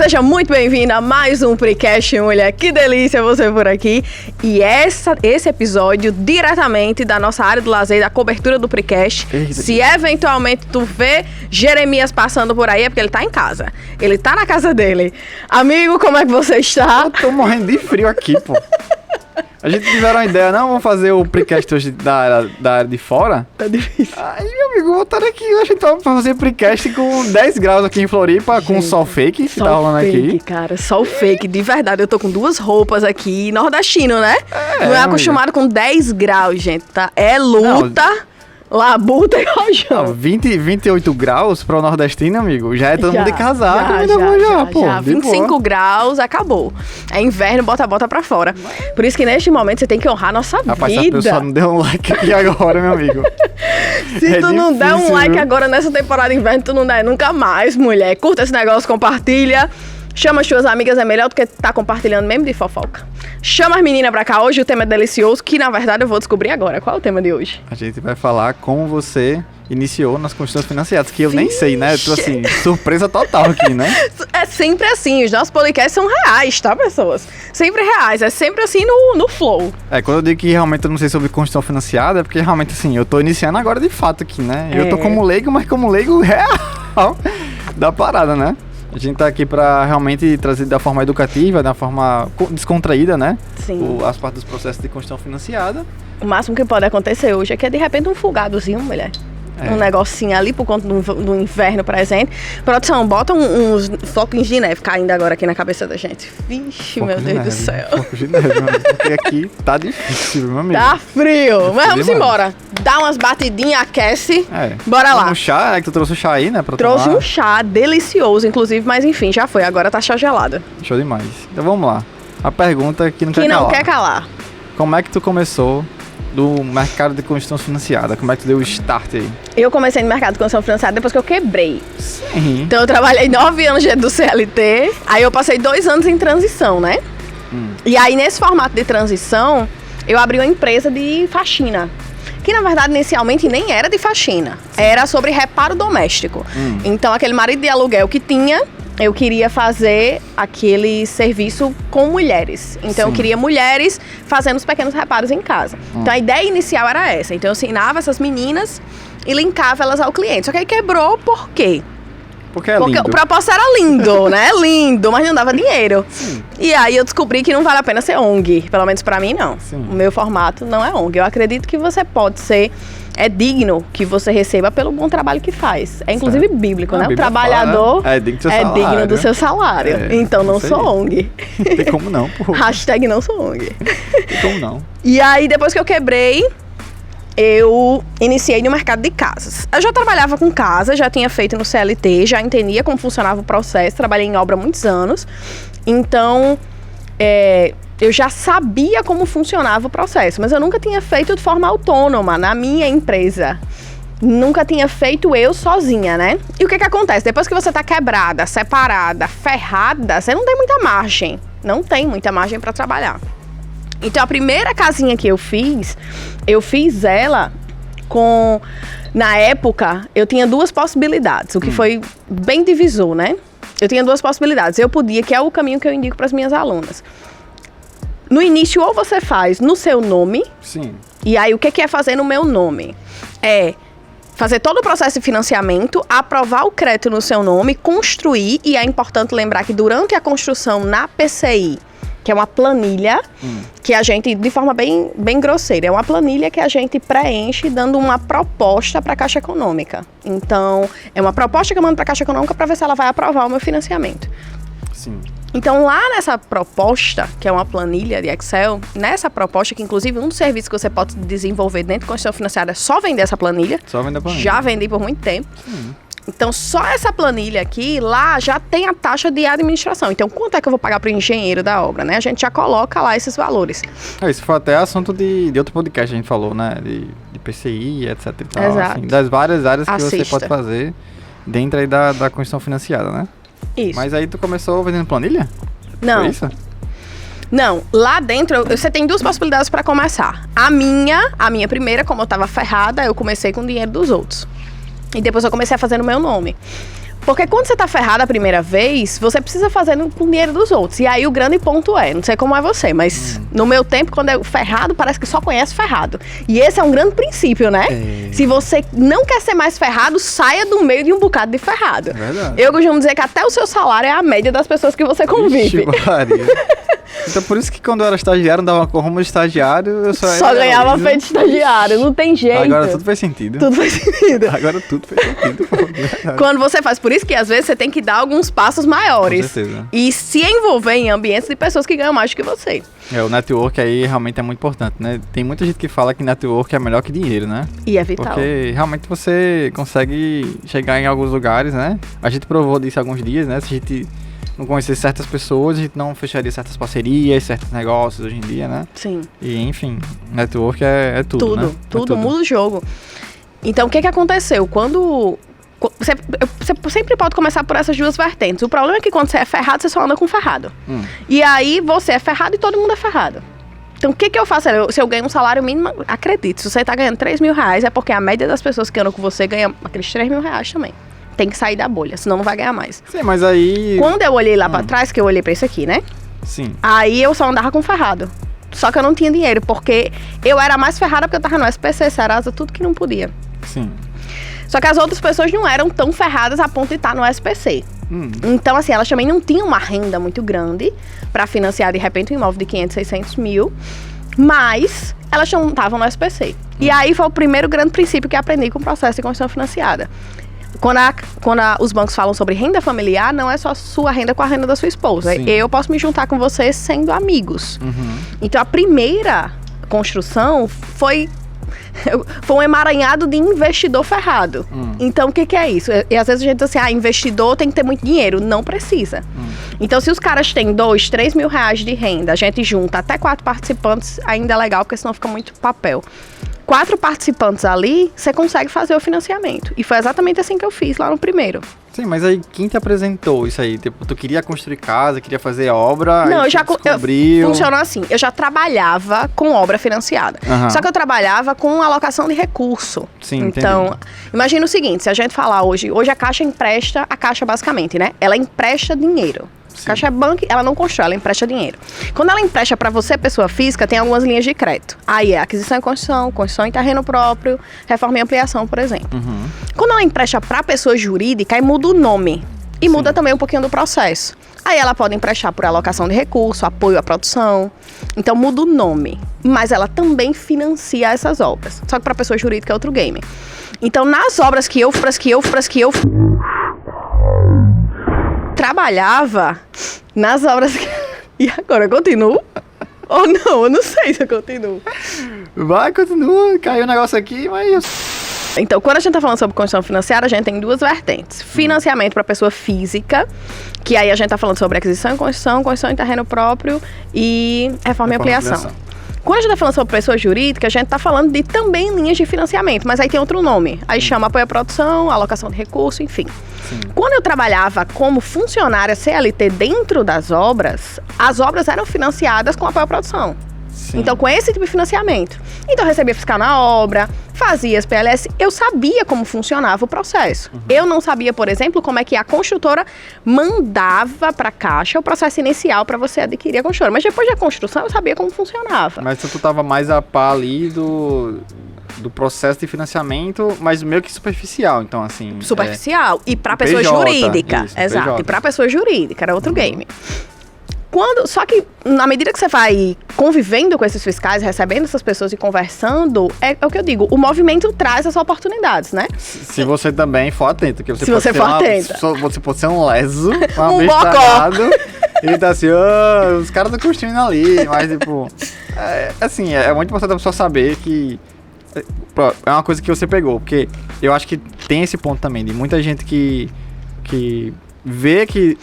Seja muito bem-vinda a mais um Precast, mulher. Que delícia você por aqui. E esse episódio, diretamente da nossa área do lazer, da cobertura do Precast. Se eventualmente tu vê Jeremias passando por aí, é porque ele tá em casa. Ele tá na casa dele. Amigo, como é que você está? Eu tô morrendo de frio aqui, pô. A gente tiveram uma ideia, não? Vamos fazer o Precast hoje da área de fora? Tá difícil. Aí, meu amigo, voltaram aqui. A gente vai fazer Precast com 10 graus aqui em Floripa, gente, com sol fake que tá rolando fake, aqui. Cara, sol fake, de verdade. Eu tô com duas roupas aqui, nordestino, né? Não é acostumado com 10 graus, gente, tá? É luta... Não. Labuta e rojão. 28 graus para o nordestino, amigo, já é todo mundo de casaco. Já. 25 graus, acabou. É inverno, bota pra fora. Por isso que neste momento você tem que honrar a nossa vida. Rapaz, se a pessoa não deu um like aqui agora, meu amigo. Se tu não der um like agora nessa temporada de inverno, tu não der nunca mais, mulher. Curta esse negócio, compartilha. Chama as suas amigas, é melhor do que tá compartilhando mesmo de fofoca. Chama as meninas pra cá, hoje o tema é delicioso, que na verdade eu vou descobrir agora. Qual é o tema de hoje? A gente vai falar como você iniciou nas consultas financiadas, que eu nem sei, né? Tô assim, surpresa total aqui, né? É sempre assim, os nossos podcasts são reais, tá, pessoas? Sempre reais, é sempre assim no flow. Quando eu digo que realmente eu não sei sobre construção financiada, é porque realmente assim, eu tô iniciando agora de fato aqui, né? Eu tô como leigo, mas como leigo real da parada, né? A gente tá aqui pra realmente trazer da forma educativa, da forma descontraída, né? Sim. As partes dos processos de construção financiada. O máximo que pode acontecer hoje é que é de repente um folgadozinho, mulher. Um negocinho ali por conta do inverno presente. Produção, bota uns flocos de neve caindo agora aqui na cabeça da gente. Vixe, meu Deus do céu. Flocos de neve, mano, porque aqui tá difícil, meu amigo. Tá frio, mas vamos embora. Dá umas batidinhas, aquece. Bora lá. Um chá, que tu trouxe o chá aí, né? Trouxe tomar. Um chá delicioso, inclusive, mas enfim, já foi. Agora tá chá gelado. Show demais. Então vamos lá. A pergunta que não quer calar. Como é que tu começou do mercado de construção financiada? Como é que tu deu o start aí? Eu comecei no mercado de construção financiada depois que eu quebrei. Sim. Então eu trabalhei 9 anos do CLT, aí eu passei 2 anos em transição, né? E aí nesse formato de transição, eu abri uma empresa de faxina. Que na verdade inicialmente nem era de faxina, era sobre reparo doméstico. Então aquele marido de aluguel que tinha, eu queria fazer aquele serviço com mulheres. Então eu queria mulheres fazendo os pequenos reparos em casa. Então a ideia inicial era essa. Então eu ensinava essas meninas e linkava elas ao cliente. Só que aí quebrou por quê? Porque é lindo. Porque o propósito era lindo, né? Lindo, mas não dava dinheiro. Sim. E aí eu descobri que não vale a pena ser ONG. Pelo menos pra mim, não. Sim. O meu formato não é ONG. Eu acredito que você pode ser... É digno que você receba pelo bom trabalho que faz. É inclusive bíblico, né? O trabalhador é digno do seu salário. Então não sou ONG. Tem como não, pô. Hashtag não sou ONG. Tem como não. E aí, depois que eu quebrei, eu iniciei no mercado de casas. Eu já trabalhava com casa, já tinha feito no CLT, já entendia como funcionava o processo, trabalhei em obra há muitos anos. Então, eu já sabia como funcionava o processo, mas eu nunca tinha feito de forma autônoma na minha empresa. Nunca tinha feito eu sozinha, né? E o que acontece? Depois que você tá quebrada, separada, ferrada, você não tem muita margem. Não tem muita margem para trabalhar. Então, a primeira casinha que eu fiz ela com... Na época, eu tinha 2 possibilidades, o que foi bem divisor, né? Eu tinha 2 possibilidades. Eu podia, que é o caminho que eu indico para as minhas alunas. No início, ou você faz no seu nome. Sim. E aí, o que é fazer no meu nome? É fazer todo o processo de financiamento, aprovar o crédito no seu nome, construir. E é importante lembrar que durante a construção na PCI, que é uma planilha que a gente, de forma bem grosseira, é uma planilha que a gente preenche dando uma proposta para a Caixa Econômica. Então, é uma proposta que eu mando para a Caixa Econômica para ver se ela vai aprovar o meu financiamento. Sim. Então, lá nessa proposta, que é uma planilha de Excel, nessa proposta, que inclusive um dos serviços que você pode desenvolver dentro de construção financiada é só vender essa planilha. Só vender a planilha. Já vendi por muito tempo. Então, só essa planilha aqui, lá já tem a taxa de administração. Então, quanto é que eu vou pagar para o engenheiro da obra, né? A gente já coloca lá esses valores. Isso foi até assunto de outro podcast que a gente falou, né? De PCI, etc e tal. Exato. Assim, das várias áreas que Assista. você pode fazer dentro aí da construção financiada, né? Isso. Mas aí tu começou vendendo planilha? Não. Foi isso? Não, lá dentro você tem 2 possibilidades para começar. A minha primeira, como eu tava ferrada, eu comecei com o dinheiro dos outros. E depois eu comecei a fazer no meu nome. Porque quando você tá ferrado a primeira vez, você precisa fazer com o dinheiro dos outros. E aí o grande ponto não sei como é você, mas no meu tempo, quando é ferrado, parece que só conhece ferrado. E esse é um grande princípio, né? Se você não quer ser mais ferrado, saia do meio de um bocado de ferrado. Verdade. Eu costumo dizer que até o seu salário é a média das pessoas que você convive. Então por isso que quando eu era estagiário, andava com rumo de estagiário, eu só ganhava feito estagiário, não tem jeito. Agora tudo faz sentido. Tudo faz sentido. Agora tudo faz sentido. Quando você faz, por isso que às vezes você tem que dar alguns passos maiores. Com certeza. E se envolver em ambientes de pessoas que ganham mais do que você. O network aí realmente é muito importante, né? Tem muita gente que fala que network é melhor que dinheiro, né? E é vital. Porque realmente você consegue chegar em alguns lugares, né? A gente provou disso há alguns dias, né? Se a gente não conhecesse certas pessoas, a gente não fecharia certas parcerias, certos negócios hoje em dia, né? Sim. E enfim, network é tudo, tudo, né? Tudo muda o jogo. Então, o que aconteceu? Você sempre pode começar por essas duas vertentes. O problema é que quando você é ferrado, você só anda com ferrado. E aí, você é ferrado e todo mundo é ferrado. Então, o que eu faço? Se eu ganho um salário mínimo, acredite, se você tá ganhando 3 mil reais, é porque a média das pessoas que andam com você ganha aqueles 3 mil reais também. Tem que sair da bolha, senão não vai ganhar mais. Sim, mas aí... Quando eu olhei lá pra trás, que eu olhei pra isso aqui, né? Sim. Aí eu só andava com ferrado. Só que eu não tinha dinheiro, porque eu era mais ferrada porque eu tava no SPC, Serasa, tudo que não podia. Sim. Só que as outras pessoas não eram tão ferradas a ponto de estar no SPC. Então, assim, elas também não tinham uma renda muito grande pra financiar, de repente, um imóvel de 500, 600 mil. Mas elas não estavam no SPC. E aí foi o primeiro grande princípio que eu aprendi com o processo de construção financiada. Quando os bancos falam sobre renda familiar, não é só sua renda com a renda da sua esposa. Sim. Eu posso me juntar com você sendo amigos. Então, a primeira construção foi um emaranhado de investidor ferrado. Então, o que é isso? E às vezes a gente diz assim, investidor tem que ter muito dinheiro. Não precisa. Então, se os caras têm 2, 3 mil reais de renda, a gente junta até 4 participantes, ainda é legal, porque senão fica muito papel. 4 participantes ali, você consegue fazer o financiamento. E foi exatamente assim que eu fiz lá no primeiro. Sim, mas aí quem te apresentou isso aí? Tipo, tu queria construir casa, queria fazer obra, não, aí descobriu... Funcionou assim, eu já trabalhava com obra financiada. Só que eu trabalhava com alocação de recurso. Sim, então, entendi. Imagina o seguinte, se a gente falar hoje a Caixa empresta, a Caixa basicamente, né? Ela empresta dinheiro. A Caixa é banco, ela não constrói, ela empresta dinheiro. Quando ela empresta para você, pessoa física, tem algumas linhas de crédito. Aí é aquisição e construção em terreno próprio, reforma e ampliação, por exemplo. Quando ela empresta para pessoa jurídica, aí muda o nome. E muda também um pouquinho do processo. Aí ela pode emprestar por alocação de recurso, apoio à produção. Então muda o nome. Mas ela também financia essas obras. Só que para pessoa jurídica é outro game. Então nas obras que eu trabalhava nas obras que... E agora, eu continuo? Ou não? Eu não sei se eu continuo. Vai, continua. Caiu um negócio aqui, mas... Então, quando a gente tá falando sobre construção financiada, a gente tem duas vertentes. Financiamento para pessoa física, que aí a gente tá falando sobre aquisição e construção em terreno próprio e reforma e ampliação. Quando a gente tá falando sobre pessoa jurídica, a gente tá falando de também linhas de financiamento, mas aí tem outro nome. Aí chama apoio à produção, alocação de recurso, enfim. Quando eu trabalhava como funcionária CLT dentro das obras, as obras eram financiadas com apoio à produção. Então, com esse tipo de financiamento. Então, eu recebia fiscal na obra, fazia as PLS, eu sabia como funcionava o processo. Eu não sabia, por exemplo, como é que a construtora mandava para a Caixa o processo inicial para você adquirir a construtora. Mas depois da construção, eu sabia como funcionava. Mas tu estava mais a par ali do processo de financiamento, mas meio que superficial, então assim... Superficial. E para pessoa jurídica. Isso, exato. PJ. E para pessoa jurídica, era outro game. Só que, na medida que você vai convivendo com esses fiscais, recebendo essas pessoas e conversando, é o que eu digo, o movimento traz as oportunidades, né? Se você também for atento, que você se você for atenta. Você pode ser um leso, um abestalhado, e tá assim, os caras estão construindo ali, mas tipo... É muito importante a pessoa saber que... É uma coisa que você pegou, porque eu acho que tem esse ponto também, de muita gente que vê que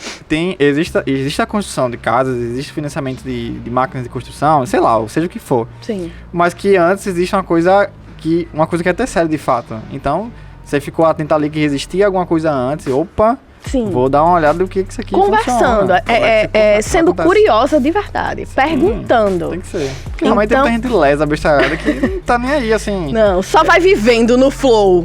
existe a construção de casas, existe financiamento de máquinas de construção, sei lá, ou seja o que for. Sim. Mas que antes existe uma coisa que é até séria de fato. Então, você ficou atento ali que existia alguma coisa antes, opa, Sim. Vou dar uma olhada do que isso aqui Conversando, funciona. sendo curiosa de verdade, perguntando. Tem que ser. Porque realmente tem muita gente lesa, bestarada, que não tá nem aí, assim. Não, só vai vivendo no flow,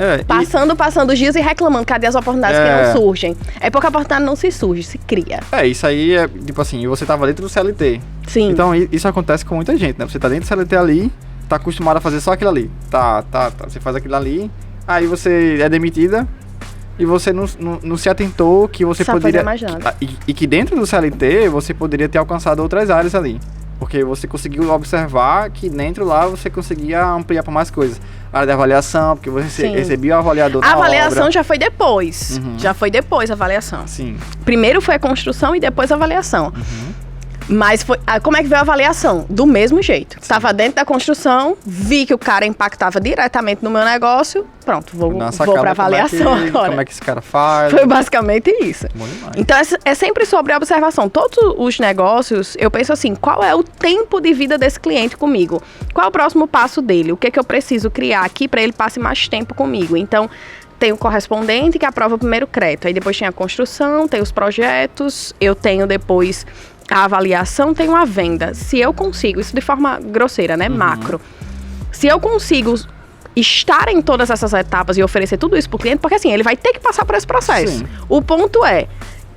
passando os dias e reclamando, cadê as oportunidades que não surgem? É porque a oportunidade não se surge, se cria. Isso aí é, tipo assim, você tava dentro do CLT. Sim. Então isso acontece com muita gente, né? Você tá dentro do CLT ali, tá acostumado a fazer só aquilo ali. Tá. Você faz aquilo ali, aí você é demitida e você não se atentou que você poderia... mais nada. E que dentro do CLT você poderia ter alcançado outras áreas ali. Porque você conseguiu observar que dentro lá você conseguia ampliar para mais coisas. A área de avaliação, porque você recebia o avaliador A avaliação já foi depois. Já foi depois a avaliação. Sim. Primeiro foi a construção e depois a avaliação. Mas como é que veio a avaliação? Do mesmo jeito. Estava dentro da construção, vi que o cara impactava diretamente no meu negócio. Pronto, vou para avaliação agora. Como é que esse cara faz? Foi basicamente isso. Então é sempre sobre a observação. Todos os negócios, eu penso assim, qual é o tempo de vida desse cliente comigo? Qual é o próximo passo dele? O que é que eu preciso criar aqui para ele passe mais tempo comigo? Então, tem o correspondente que aprova o primeiro crédito. Aí depois tem a construção, tem os projetos, eu tenho depois a avaliação, tenho a venda. Se eu consigo, isso de forma grosseira, né? Macro. Se eu consigo estar em todas essas etapas e oferecer tudo isso pro cliente, porque assim, ele vai ter que passar por esse processo. Sim. O ponto é,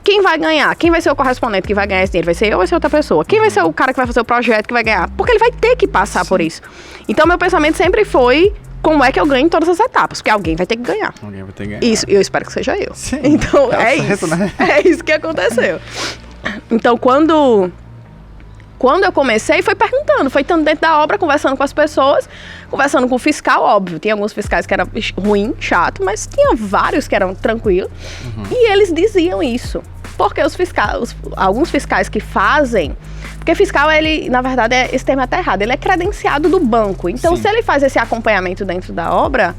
quem vai ganhar? Quem vai ser o correspondente que vai ganhar esse dinheiro? Vai ser eu ou vai ser outra pessoa? Quem vai ser o cara que vai fazer o projeto que vai ganhar? Porque ele vai ter que passar por isso. Então, meu pensamento sempre foi, como é que eu ganho em todas as etapas? Porque alguém vai ter que ganhar. Alguém vai ter que ganhar. Isso, eu espero que seja eu. Sim, então, é isso. Né? É isso que aconteceu. Então, quando eu comecei, foi perguntando, foi estando dentro da obra, conversando com as pessoas, conversando com o fiscal, óbvio. Tinha alguns fiscais que eram ruim, chato, mas tinha vários que eram tranquilos. E eles diziam isso. Porque alguns fiscais que fazem... Porque fiscal, ele, na verdade, esse termo é até errado, ele é credenciado do banco. Então, se ele faz esse acompanhamento dentro da obra,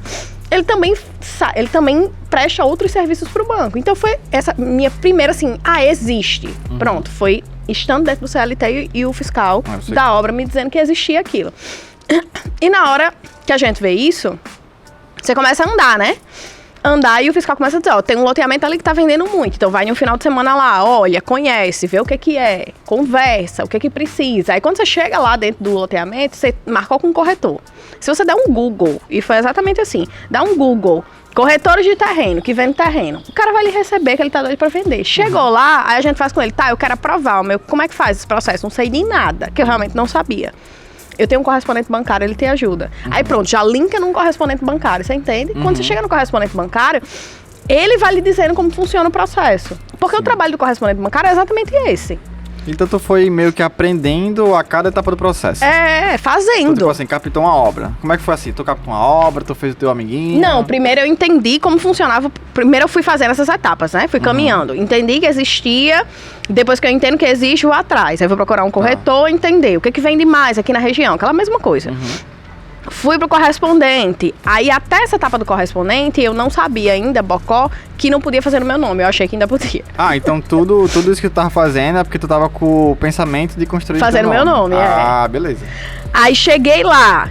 ele também presta outros serviços para o banco. Então, foi essa minha primeira, assim, existe. Pronto, foi estando dentro do CLT e o fiscal da obra me dizendo que existia aquilo. E na hora que a gente vê isso, você começa a andar, né? Andar e o fiscal começa a dizer, tem um loteamento ali que tá vendendo muito. Então vai no final de semana lá, olha, conhece, vê o que é, conversa, o que precisa. Aí quando você chega lá dentro do loteamento, você marcou com o corretor. Se você der um Google, e foi exatamente assim, dá um Google, corretores de terreno, que vende terreno, o cara vai lhe receber que ele tá doido pra vender. Chegou lá, aí a gente faz com ele, eu quero aprovar, como é que faz esse processo? Não sei de nada, que eu realmente não sabia. Eu tenho um correspondente bancário, ele te ajuda. Aí pronto, já linka num correspondente bancário, você entende? Quando você chega no correspondente bancário, ele vai lhe dizendo como funciona o processo. Porque o trabalho do correspondente bancário é exatamente esse. Então tu foi meio que aprendendo a cada etapa do processo. Fazendo. Então, tipo assim, captou uma obra. Como é que foi assim? Tu captou uma obra, tu fez o teu amiguinho? Não, primeiro eu entendi como funcionava. Primeiro eu fui fazendo essas etapas, né? Fui caminhando. Entendi que existia. Depois que eu entendo que existe, vou atrás. Aí vou procurar um corretor, entender o que vende mais aqui na região. Aquela mesma coisa. Fui pro correspondente. Aí até essa etapa do correspondente, eu não sabia ainda, bocó, que não podia fazer no meu nome. Eu achei que ainda podia. Então tudo isso que tu tava fazendo é porque tu tava com o pensamento de construir fazer o meu nome, beleza. Aí cheguei lá,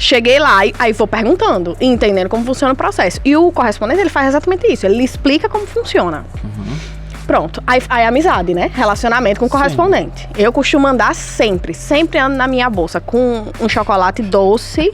aí vou perguntando, entendendo como funciona o processo. E o correspondente, ele faz exatamente isso, ele explica como funciona. Pronto, aí amizade, né? Relacionamento com o correspondente. Eu costumo andar sempre ando na minha bolsa com um chocolate doce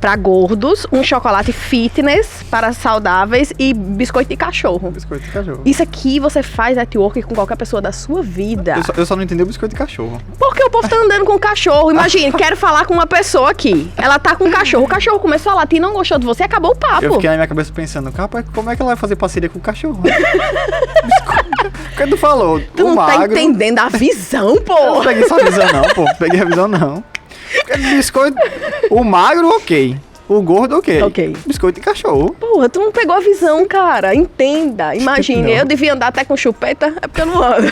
para gordos, um chocolate fitness para saudáveis e biscoito de cachorro. Biscoito de cachorro. Isso aqui você faz network com qualquer pessoa da sua vida. Eu só não entendi o biscoito de cachorro. Porque o povo tá andando com cachorro. Imagine, quero falar com uma pessoa aqui. Ela tá com um cachorro. O cachorro começou a latir, não gostou de você, acabou o papo. Eu fiquei na minha cabeça pensando, rapaz, como é que ela vai fazer parceria com o cachorro? Porque tu falou, tu não magro, tá entendendo a visão, pô. Eu não peguei essa visão não, pô. Peguei a visão não. Biscoito, o magro, ok. O gordo, ok. Biscoito de cachorro. Porra, tu não pegou a visão, cara. Entenda. Imagine, eu devia andar até com chupeta, é porque eu não ando.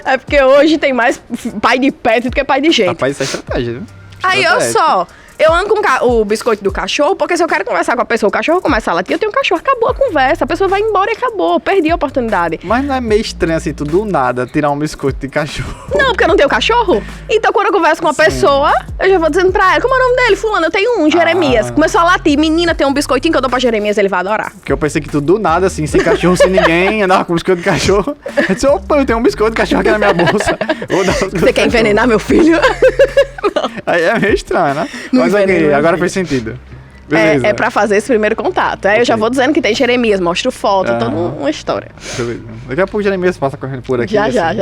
É porque hoje tem mais pai de pet do que pai de gente. Rapaz, isso é estratégia, viu? Aí, olha só. Eu ando com o biscoito do cachorro, porque se eu quero conversar com a pessoa, o cachorro começa a latir, eu tenho um cachorro, acabou a conversa. A pessoa vai embora e acabou. Perdi a oportunidade. Mas não é meio estranho assim, tu do nada tirar um biscoito de cachorro? Não, porque eu não tenho cachorro. Então, quando eu converso com uma pessoa, eu já vou dizendo pra ela, como é o nome dele? Fulano, eu tenho um, Jeremias. Começou a latir, menina, tem um biscoitinho que eu dou pra Jeremias, ele vai adorar. Porque eu pensei que tu do nada, assim, sem cachorro, sem ninguém, andava com biscoito de cachorro. Eu disse, opa, eu tenho um biscoito de cachorro aqui na minha bolsa. Você quer envenenar meu filho? Aí é meio estranho, né? Não Mas ok, envenena, agora filho. faz sentido. Beleza. É pra fazer esse primeiro contato. Aí eu já vou dizendo que tem Jeremias, mostro foto, toda uma história. Beleza. Daqui a pouco o Jeremias passa correndo por aqui. Já.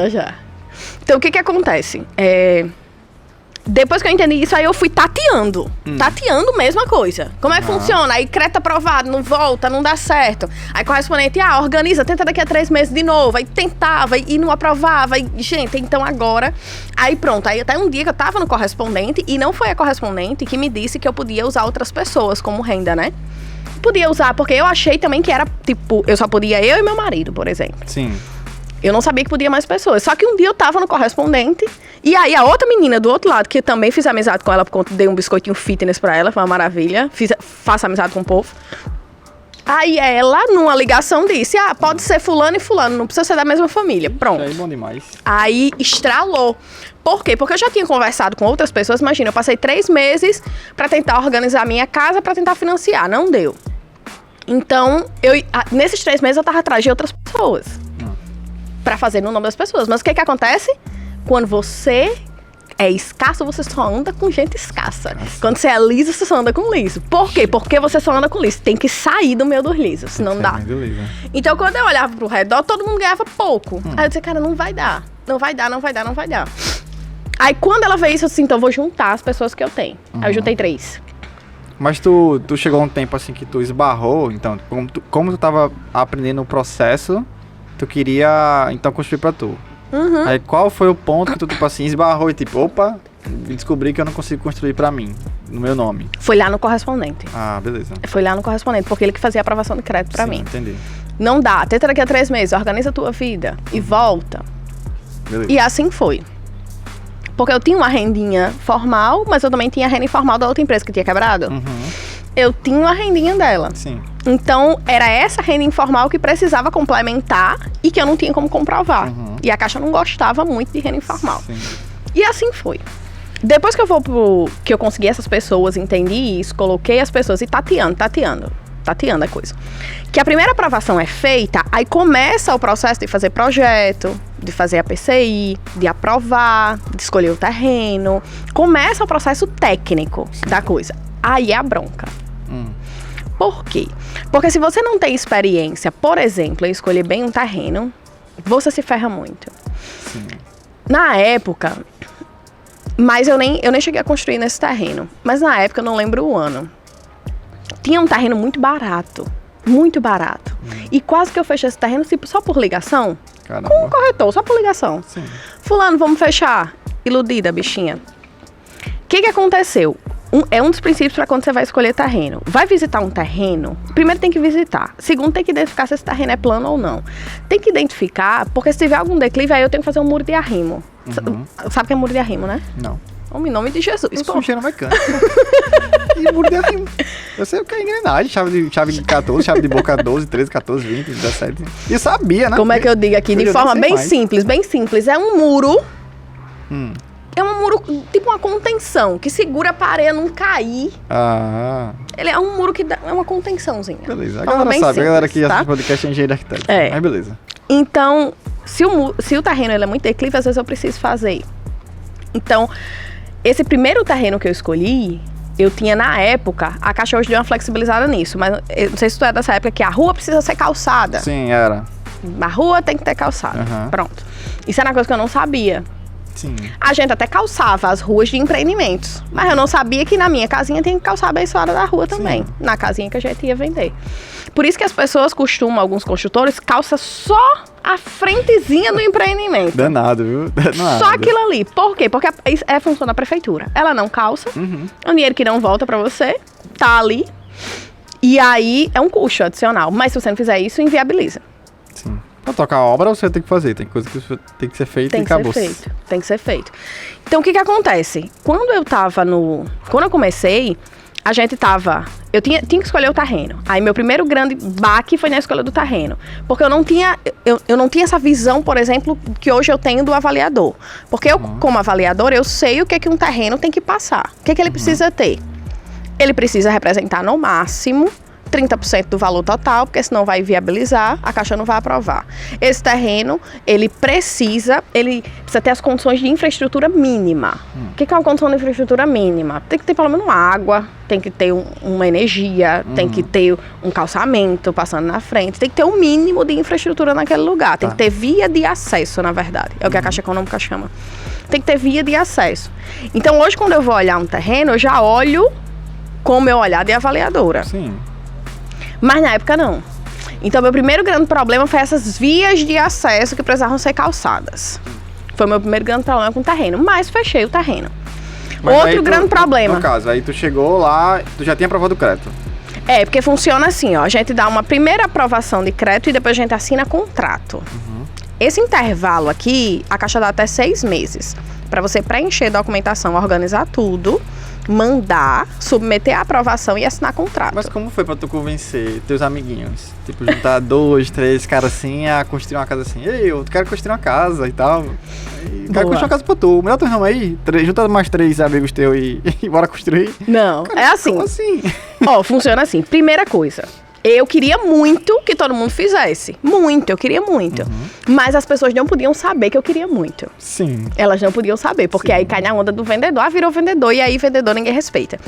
Então, o que acontece? Depois que eu entendi isso, aí eu fui tateando. Tateando, mesma coisa. Como é que funciona? Aí, crédito aprovado, não volta, não dá certo. Aí, correspondente, organiza, tenta daqui a 3 meses de novo. Aí, tentava e não aprovava. E, gente, então agora... Aí, pronto. Aí, até um dia que eu tava no correspondente, e não foi a correspondente que me disse que eu podia usar outras pessoas como renda, né? Podia usar, porque eu achei também que era, tipo... Eu só podia eu e meu marido, por exemplo. Sim. Eu não sabia que podia mais pessoas. Só que um dia eu tava no correspondente. E aí a outra menina do outro lado, que eu também fiz amizade com ela, por conta dei um biscoitinho fitness pra ela, foi uma maravilha. Faço amizade com o povo. Aí ela, numa ligação, disse: pode ser fulano e fulano, não precisa ser da mesma família. Pronto. Aí, bom demais. Aí estralou. Por quê? Porque eu já tinha conversado com outras pessoas. Imagina, eu passei 3 meses pra tentar organizar a minha casa, pra tentar financiar. Não deu. Então, nesses 3 meses eu tava atrás de outras pessoas. Pra fazer no nome das pessoas. Mas o que acontece? Quando você é escasso, você só anda com gente escassa. Nossa. Quando você é liso, você só anda com liso. Por quê? Porque você só anda com liso. Tem que sair do meio dos lisos, senão não dá. Então, quando eu olhava pro redor, todo mundo ganhava pouco. Aí eu disse, cara, não vai dar. Não vai dar. Aí, quando ela veio isso, eu disse, então eu vou juntar as pessoas que eu tenho. Aí eu juntei 3. Mas tu chegou a um tempo assim que tu esbarrou, então, como tu tava aprendendo o processo, tu queria, então, construir pra tu. Aí qual foi o ponto que tu, tipo assim, esbarrou e tipo, opa, descobri que eu não consigo construir pra mim, no meu nome? Foi lá no correspondente. Beleza. Foi lá no correspondente, porque ele que fazia a aprovação de crédito pra mim. Entendi. Não dá, tenta daqui a 3 meses, organiza a tua vida e volta. Beleza. E assim foi. Porque eu tinha uma rendinha formal, mas eu também tinha a renda informal da outra empresa que tinha quebrado. Eu tinha uma rendinha dela. Sim. Então, era essa renda informal que precisava complementar e que eu não tinha como comprovar. E a Caixa não gostava muito de renda informal. Sim. E assim foi. Depois que que eu consegui essas pessoas, entendi isso, coloquei as pessoas e tateando a coisa. Que a primeira aprovação é feita, aí começa o processo de fazer projeto, de fazer a PCI, de aprovar, de escolher o terreno. Começa o processo técnico da coisa. Aí é a bronca. Por quê? Porque se você não tem experiência, por exemplo, em escolher bem um terreno, você se ferra muito. Sim. Na época, mas eu nem cheguei a construir nesse terreno, mas na época eu não lembro o ano. Tinha um terreno muito barato. E quase que eu fechei esse terreno tipo, só por ligação. Caramba. Com o corretor, só por ligação. Sim. Fulano, vamos fechar. Iludida, bichinha. O que aconteceu? É um dos princípios para quando você vai escolher terreno. Vai visitar um terreno, primeiro tem que visitar. Segundo, tem que identificar se esse terreno é plano ou não. Tem que identificar, porque se tiver algum declive, aí eu tenho que fazer um muro de arrimo. Sabe o que é muro de arrimo, né? Não. Em nome de Jesus. Eu sou um cheiro mecânico. E muro de arrimo. Eu sei o que é engrenagem, chave de 14, chave de boca 12, 13, 14, 20, 17. E eu sabia, né? Como é que eu digo aqui? De forma bem simples. É um muro. É um muro, tipo uma contenção, que segura a parede a não cair. Ele é um muro que dá uma contençãozinha. Beleza. A galera sabe, a galera que assiste podcast é engenheiro arquiteto. Mas beleza. Então, se o terreno ele é muito declive, às vezes eu preciso fazer. Então, esse primeiro terreno que eu escolhi, eu tinha na época, a Caixa hoje deu uma flexibilizada nisso, mas eu não sei se tu é dessa época que a rua precisa ser calçada. Sim, era. A rua tem que ter calçada. Pronto. Isso era uma coisa que eu não sabia. Sim. A gente até calçava as ruas de empreendimentos, mas eu não sabia que na minha casinha tinha que calçar a abençoada da rua também. Sim. Na casinha que a gente ia vender. Por isso que as pessoas costumam, alguns construtores, calça só a frentezinha do empreendimento. Danado, viu? Danado. Só aquilo ali. Por quê? Porque é a função da prefeitura. Ela não calça, é um dinheiro que não volta pra você, tá ali, e aí é um custo adicional. Mas se você não fizer isso, inviabiliza. Sim. Pra tocar a obra, você tem que fazer. Tem coisa que tem que ser feita e acabou. Tem que ser feito. Então, o que acontece? Quando eu comecei, a gente tava... Eu tinha que escolher o terreno. Aí, meu primeiro grande baque foi na escolha do terreno. Porque eu não tinha essa visão, por exemplo, que hoje eu tenho do avaliador. Porque eu, como avaliador, eu sei o que um terreno tem que passar. O que ele precisa ter. Ele precisa representar, no máximo, 30% do valor total, porque senão vai viabilizar, a Caixa não vai aprovar. Esse terreno, ele precisa ter as condições de infraestrutura mínima. O que é uma condição de infraestrutura mínima? Tem que ter pelo menos água, tem que ter uma energia, tem que ter um calçamento passando na frente, tem que ter um mínimo de infraestrutura naquele lugar, tem que ter via de acesso, na verdade. É o que a Caixa Econômica chama. Tem que ter via de acesso. Então, hoje, quando eu vou olhar um terreno, eu já olho com o meu olhar de avaliadora. Sim. Mas na época não. Então, meu primeiro grande problema foi essas vias de acesso que precisavam ser calçadas. Foi meu primeiro grande problema com o terreno. Mas fechei o terreno. Outro grande problema. No caso, aí tu chegou lá, tu já tinha aprovado o crédito. Porque funciona assim, ó. A gente dá uma primeira aprovação de crédito e depois a gente assina contrato. Esse intervalo aqui, a Caixa dá até 6 meses. Para você preencher documentação, organizar tudo, mandar, submeter a aprovação e assinar contrato. Mas como foi pra tu convencer teus amiguinhos? Tipo, juntar 2, 3 caras assim a construir uma casa assim. Ei, eu quero construir uma casa e tal. Quero construir uma casa pra tu. Me dá teu nome aí. Junta mais 3 amigos teus e bora construir. Não, cara, é assim. Como assim? Ó, funciona assim. Primeira coisa. Eu queria muito que todo mundo fizesse. Muito, eu queria muito. Mas as pessoas não podiam saber que eu queria muito. Sim. Elas não podiam saber, porque aí cai na onda do vendedor, virou vendedor, e aí vendedor ninguém respeita.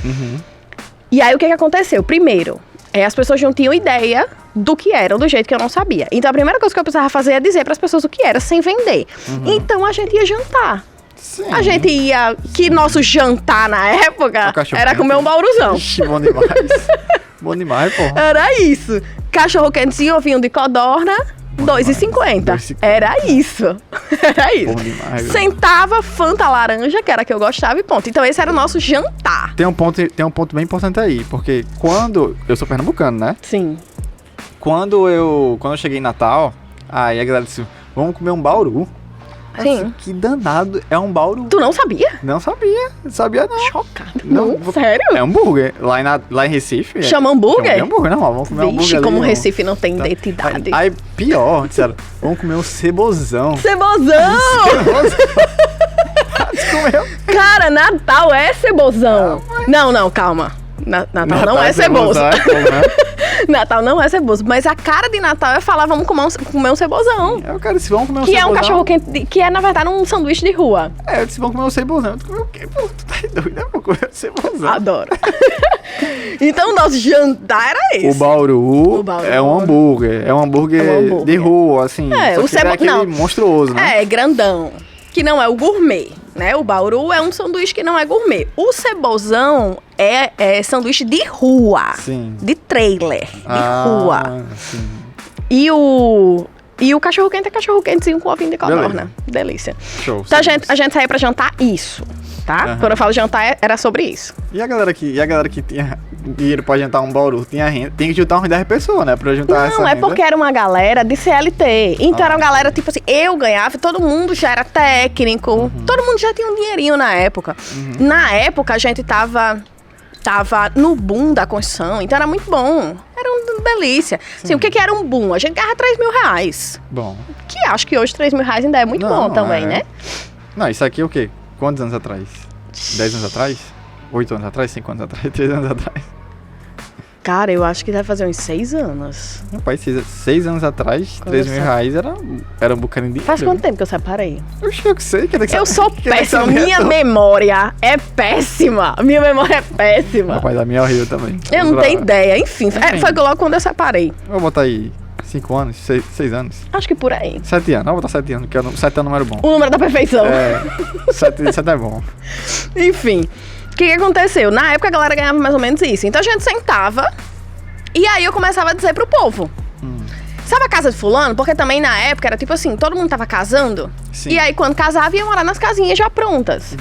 E aí o que aconteceu? Primeiro, as pessoas não tinham ideia do que era, do jeito que eu não sabia. Então a primeira coisa que eu precisava fazer é dizer para as pessoas o que era, sem vender. Então a gente ia jantar. Sim. A gente ia... Que nosso jantar na época era comer um bauruzão. Ixi, bom demais. Bom demais, pô. Era isso. Cachorro quentezinho, ovinho de codorna, R$2,50. Era isso. Era isso. Bom demais. Sentava, Fanta laranja, que era a que eu gostava, e ponto. Então esse era o nosso jantar. Tem um ponto bem importante aí, porque quando... Eu sou pernambucano, né? Sim. Quando eu cheguei em Natal, aí a galera disse, vamos comer um bauru. Sim. Que danado é um bauru. Tu não sabia? Não sabia. Não sabia, não. Chocada. Não, sério? É hambúrguer. Lá em Recife. Chama hambúrguer? Chama hambúrguer, não. Vamos comer hambúrguer. Vixe, como ali, Recife não tem identidade. Aí, pior, disseram, vamos comer um cebozão. Cebozão! Cara, Natal é cebozão. Não, calma. Natal não é ceboso. Natal não é ceboso. Mas a cara de Natal é falar, vamos comer um cebozão. Eu quero disse, vamos comer um cebozão. Que é um cachorro quente, que é, na verdade, um sanduíche de rua. Eu disse, vamos comer um cebozão. Eu comer o quê? Pô, tu tá doido? Eu vou comer um cebozão. Adoro. Então, o nosso jantar era esse. O bauru é um hambúrguer. É um hambúrguer de rua, assim. O cebozão. É monstruoso, né? É, grandão. Que não é o gourmet, né? O bauru é um sanduíche que não é gourmet. O cebozão é sanduíche de rua. Sim. De trailer. De rua. Sim. E o cachorro quente é cachorro quentezinho com ovinho de codorna. Delícia. Show. Então a gente saía pra jantar isso, tá? Quando eu falo jantar, era sobre isso. E a galera que tinha dinheiro pra jantar um bauru, tem que juntar umas 10 pessoas, né? Pra juntar essa Não, é renda. porque era uma galera de CLT. Então era uma galera, tipo assim, eu ganhava, todo mundo já era técnico, todo mundo já tinha um dinheirinho na época. Na época, a gente tava no boom da construção, então era muito bom. Era uma delícia. Assim, o que era um boom? A gente ganhava R$3.000. Bom. Que acho que hoje R$3.000 ainda é muito bom também, né? Não, isso aqui é o quê? Quantos anos atrás? 10 anos atrás? 8 anos atrás? 5 anos atrás? 3 anos atrás? Cara, eu acho que deve fazer uns 6 anos. Rapaz, 6 anos atrás, R$3.000 era um bocadinho de dinheiro. Faz quanto tempo que eu separei? Eu que sei. Eu sou péssima. Minha memória é péssima. Minha memória é péssima. Rapaz, a minha é horrível também. Eu não tenho ideia. Enfim, foi logo quando eu separei. Vou botar aí 5 anos, 6 anos. Acho que por aí. 7 anos. Vou botar 7 anos, porque 7 é um número bom. O número da perfeição. 7 é bom. Enfim. O que aconteceu? Na época a galera ganhava mais ou menos isso. Então a gente sentava e aí eu começava a dizer pro povo. Sabe a casa de fulano? Porque também na época era tipo assim, todo mundo tava casando. Sim. E aí quando casava ia morar nas casinhas já prontas.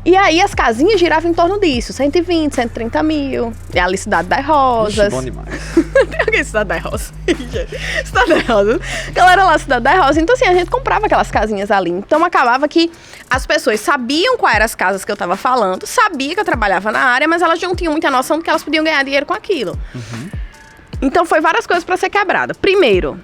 E aí as casinhas giravam em torno disso, 120, 130 mil. É ali Cidade das Rosas. Ixi, bom demais. Tem alguém Cidade das Rosas? Cidade das Rosas. Galera lá, Cidade das Rosas. Então assim, a gente comprava aquelas casinhas ali. Então acabava que as pessoas sabiam quais eram as casas que eu tava falando, sabia que eu trabalhava na área, mas elas não tinham muita noção de que elas podiam ganhar dinheiro com aquilo. Então foi várias coisas pra ser quebrada. Primeiro,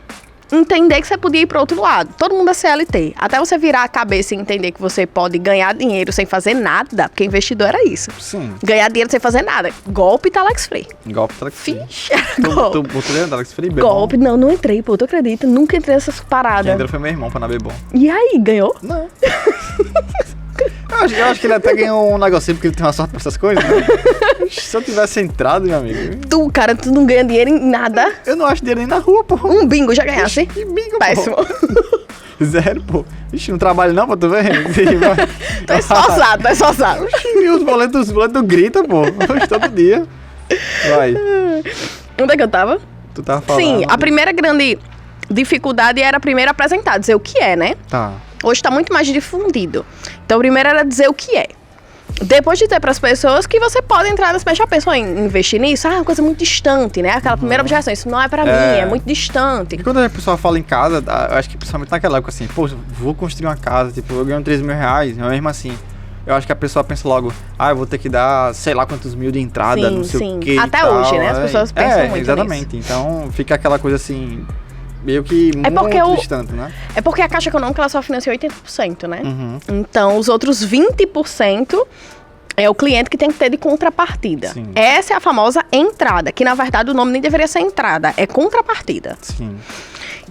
entender que você podia ir pro outro lado. Todo mundo é CLT. Até você virar a cabeça e entender que você pode ganhar dinheiro sem fazer nada, porque investidor era isso. Sim. Ganhar dinheiro sem fazer nada. Golpe Telex Free. Golpe Telex Free. Ficha. Golpe. Tu botou dentro da Telex Free, Golpe. Não entrei, pô. Tu acredita? Nunca entrei nessas paradas. Quem entrou foi meu irmão pra na Bebom. E aí, ganhou? Não. Eu acho que ele até ganhou um negocinho porque ele tem uma sorte pra essas coisas, né? Se eu tivesse entrado, meu amigo. Tu, cara, tu não ganha dinheiro em nada. Eu não acho dinheiro nem na rua, pô. Um bingo já ganhasse? Que bingo, Péssimo. pô. Zero, pô. Ixi, não trabalho não, pô, tu vê? Tô esforçado, tô esforçado. E os boletos gritam, pô. Todo dia. Vai. Onde é que eu tava? Tu tava falando. Sim, a primeira grande dificuldade era primeiro apresentar, dizer o que é, né? Tá. Hoje tá muito mais difundido. Então, primeiro era dizer o que é. Depois de dizer para as pessoas que você pode entrar nesse... Já pensou em investir nisso? Ah, é uma coisa muito distante, né? Aquela primeira objeção, isso não é pra mim, é muito distante. E quando a pessoa fala em casa, eu acho que principalmente naquela época assim, pô, vou construir uma casa, tipo, eu ganho 3 mil reais, mas mesmo assim, eu acho que a pessoa pensa logo, eu vou ter que dar sei lá quantos mil de entrada, não sei o quê. Até hoje, né? As pessoas pensam muito exatamente. nisso. Então fica aquela coisa assim, meio que muito distante, né? É porque a Caixa Econômica ela só financia 80%, né? Então, os outros 20% é o cliente que tem que ter de contrapartida. Sim. Essa é a famosa entrada, que na verdade o nome nem deveria ser entrada, é contrapartida. Sim.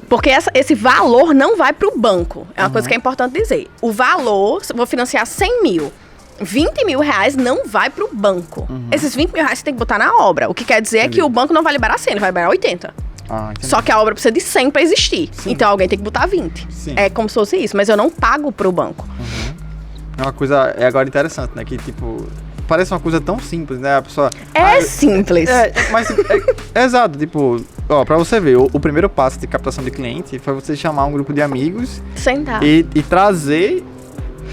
Porque esse valor não vai para o banco. É uma coisa que é importante dizer. O valor, vou financiar 100 mil. 20 mil reais não vai para o banco. Esses 20 mil reais você tem que botar na obra. O que quer dizer é que o banco não vai liberar 100, ele vai liberar 80. Só que a obra precisa de 100 para existir. Sim. Então alguém tem que botar 20. Sim. É como se fosse isso, mas eu não pago pro banco. É uma coisa, agora interessante, né? Que tipo, parece uma coisa tão simples, né? A pessoa... Simples. Mas é exato, tipo... Ó, pra você ver, o primeiro passo de captação de cliente foi você chamar um grupo de amigos... Sentar. E trazer...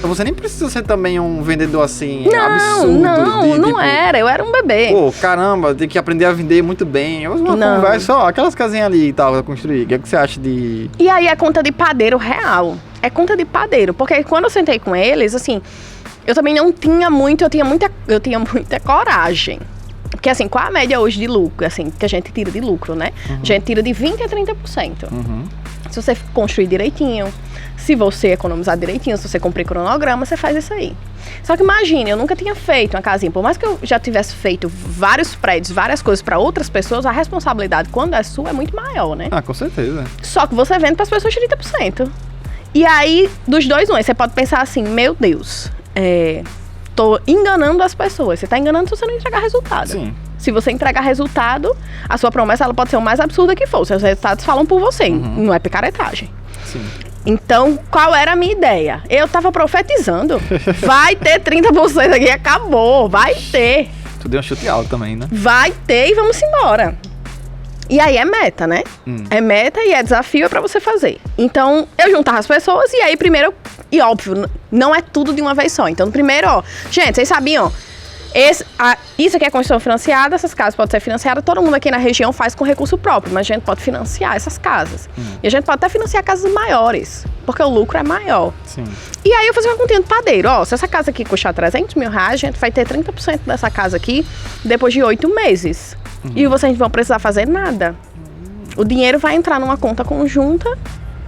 Você nem precisa ser também um vendedor assim, absurdo. Não era. Eu era um bebê. Pô, caramba, tem que aprender a vender muito bem. Uma conversa, ó, aquelas casinhas ali e tal, pra construir. O que você acha de... E aí é conta de padeiro real. É conta de padeiro. Porque quando eu sentei com eles, assim... Eu também não tinha muito... Eu tinha muita coragem. Porque assim, qual a média hoje de lucro? Assim, que a gente tira de lucro, né? A gente tira de 20% a 30%. Se você construir direitinho, se você economizar direitinho, se você cumprir cronograma, você faz isso aí. Só que imagine, eu nunca tinha feito uma casinha. Por mais que eu já tivesse feito vários prédios, várias coisas para outras pessoas, a responsabilidade, quando é sua, é muito maior, né? Ah, com certeza. Só que você vende para as pessoas 30%. E aí, dos dois, você pode pensar assim, meu Deus, tô enganando as pessoas. Você tá enganando se você não entregar resultado. Sim. Se você entregar resultado, a sua promessa ela pode ser o mais absurda que for. Os resultados falam por você, não é picaretagem. Sim. Então, qual era a minha ideia? Eu tava profetizando. Vai ter 30% aqui, acabou. Vai ter. Tu deu um chute alto também, né? Vai ter e vamos embora. E aí é meta, né? É meta e é desafio pra você fazer. Então, eu juntava as pessoas e aí primeiro... E óbvio, não é tudo de uma vez só. Então, primeiro, ó... Gente, vocês sabiam, isso aqui é construção financiada, essas casas podem ser financiadas, todo mundo aqui na região faz com recurso próprio, mas a gente pode financiar essas casas. E a gente pode até financiar casas maiores, porque o lucro é maior. Sim. E aí eu fazia uma continha de padeiro, ó, se essa casa aqui custar 300 mil reais, a gente vai ter 30% dessa casa aqui depois de 8 meses. E vocês não vão precisar fazer nada. O dinheiro vai entrar numa conta conjunta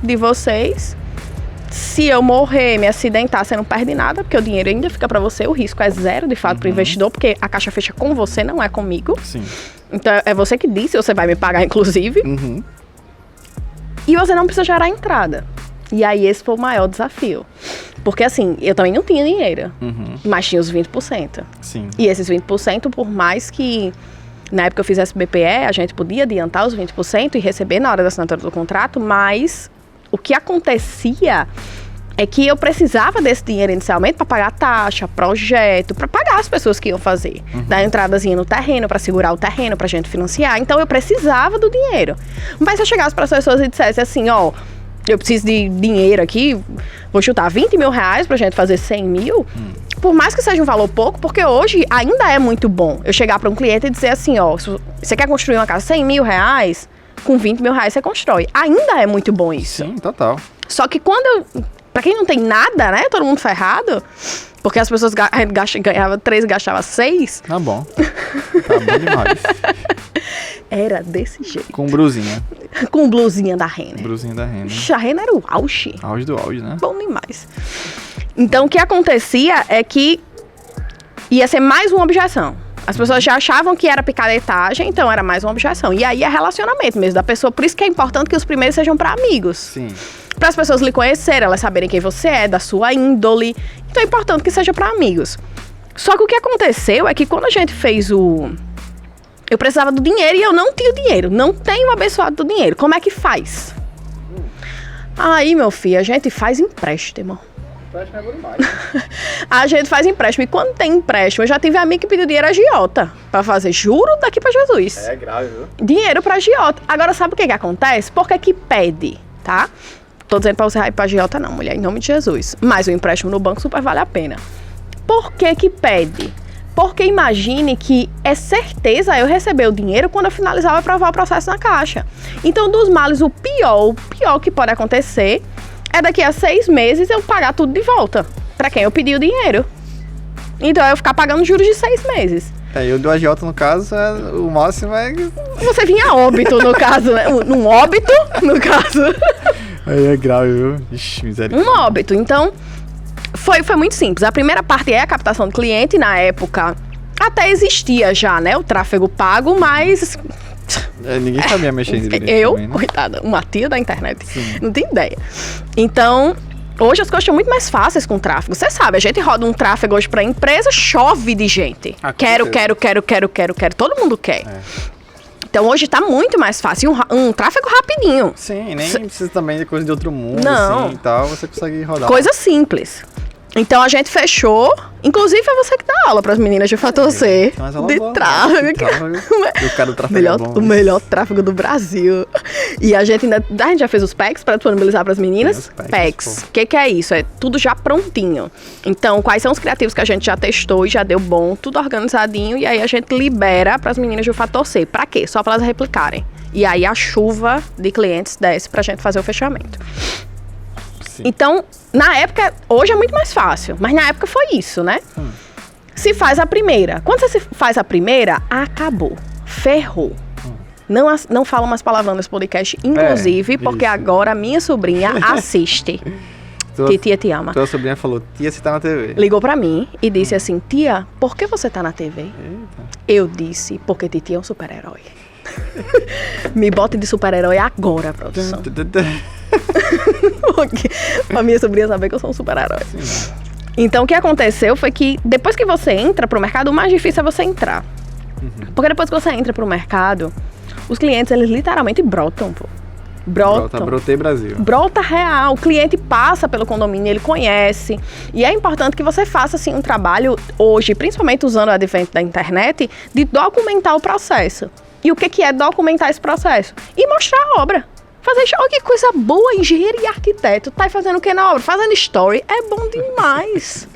de vocês. Se eu morrer, me acidentar, você não perde nada, porque o dinheiro ainda fica pra você, o risco é zero, de fato, pro investidor, porque a caixa fecha com você, não é comigo. Sim. Então, é você que disse, você vai me pagar, inclusive. E você não precisa gerar entrada. E aí, esse foi o maior desafio. Porque, assim, eu também não tinha dinheiro, mas tinha os 20%. Sim. E esses 20%, por mais que... Na época eu fizesse BPE, a gente podia adiantar os 20% e receber na hora da assinatura do contrato, mas... O que acontecia é que eu precisava desse dinheiro inicialmente para pagar taxa, projeto, para pagar as pessoas que iam fazer. Dar entradazinha no terreno, para segurar o terreno, para a gente financiar. Então, eu precisava do dinheiro. Mas se eu chegasse para as pessoas e dissesse assim, ó, eu preciso de dinheiro aqui, vou chutar 20 mil reais para a gente fazer 100 mil, por mais que seja um valor pouco, porque hoje ainda é muito bom eu chegar para um cliente e dizer assim, ó, você quer construir uma casa R$100 mil, com R$20 mil você constrói. Ainda é muito bom isso. Sim, total. Só que pra quem não tem nada, né, todo mundo ferrado, porque as pessoas ganhavam 3 e gastavam 6. Tá bom. Tá bom demais. Era desse jeito. Com brusinha. Com blusinha da Renner. Brusinha da Renner. A Renner era o auge. Auge do auge, né? Bom demais. Então, o que acontecia é que ia ser mais uma objeção. As pessoas já achavam que era picaretagem, então era mais uma objeção. E aí é relacionamento mesmo da pessoa. Por isso que é importante que os primeiros sejam para amigos. Sim. Para as pessoas lhe conhecerem, elas saberem quem você é, da sua índole. Então é importante que seja para amigos. Só que o que aconteceu é que quando a gente fez eu precisava do dinheiro e eu não tinha o dinheiro. Não tenho abençoado do dinheiro. Como é que faz? Aí, meu filho, a gente faz empréstimo. Empréstimo é bom demais. A gente faz empréstimo. E quando tem empréstimo, eu já tive amigo que pediu dinheiro a agiota pra fazer. Juro daqui pra Jesus. É grave, viu? Dinheiro pra agiota. Agora, sabe o que acontece? Por que pede, tá? Tô dizendo pra você ir pra agiota não, mulher, em nome de Jesus. Mas o empréstimo no banco super vale a pena. Por que pede? Porque imagine que é certeza eu receber o dinheiro quando eu finalizar ou aprovar o processo na Caixa. Então, dos males, o pior que pode acontecer é daqui a 6 meses eu pagar tudo de volta. Pra quem eu pedi o dinheiro. Então, eu ficar pagando juros de 6 meses. E o do agiota, no caso, o máximo é... Você vinha a óbito, no caso, né? Num óbito, no caso. Aí é grave, viu? Ixi, misericórdia. Um óbito. Então... Foi muito simples. A primeira parte é a captação do cliente. Na época, até existia já, né? O tráfego pago, mas... Ninguém sabia mexer direito. Eu, também, né? coitada, uma tia da internet. Sim. Não tem ideia. Então, hoje as coisas estão muito mais fáceis com o tráfego. Você sabe, a gente roda um tráfego hoje pra empresa, chove de gente. Quero. Todo mundo quer. Então hoje tá muito mais fácil. Um tráfego rapidinho. Sim, nem precisa também de coisa de outro mundo, não. Assim, e tal. Você consegue rodar. Coisa simples. Então a gente fechou. Inclusive é você que dá aula para as meninas de Fator C. De tráfego. O cara do tráfego é bom. O melhor tráfego do Brasil. E a gente já fez os packs para disponibilizar para as meninas. Packs. O que é isso? É tudo já prontinho. Então, quais são os criativos que a gente já testou e já deu bom, tudo organizadinho. E aí a gente libera para as meninas de Fator C. Para quê? Só para elas replicarem. E aí a chuva de clientes desce para a gente fazer o fechamento. Então, na época, hoje é muito mais fácil, mas na época foi isso, né? Se faz a primeira. Quando você faz a primeira, acabou. Ferrou. Não falo mais palavrão nesse podcast, inclusive, porque agora a minha sobrinha assiste. Titia te ama. Tua sobrinha falou, tia, você tá na TV. Ligou pra mim e disse assim, tia, por que você tá na TV? Eita. Eu disse, porque titia é um super-herói. Me bote de super-herói agora, produção. A minha sobrinha saber que eu sou um super-herói. Então, o que aconteceu foi que depois que você entra pro mercado, o mais difícil é você entrar. Porque depois que você entra pro mercado, os clientes, eles literalmente brotam, pô. Brotei Brasil. Brota real. O cliente passa pelo condomínio, ele conhece. E é importante que você faça, assim, um trabalho hoje, principalmente usando o advento da internet, de documentar o processo. E o que é documentar esse processo? E mostrar a obra. Olha que coisa boa, engenheiro e arquiteto. Tá fazendo o que na obra? Fazendo story. É bom demais.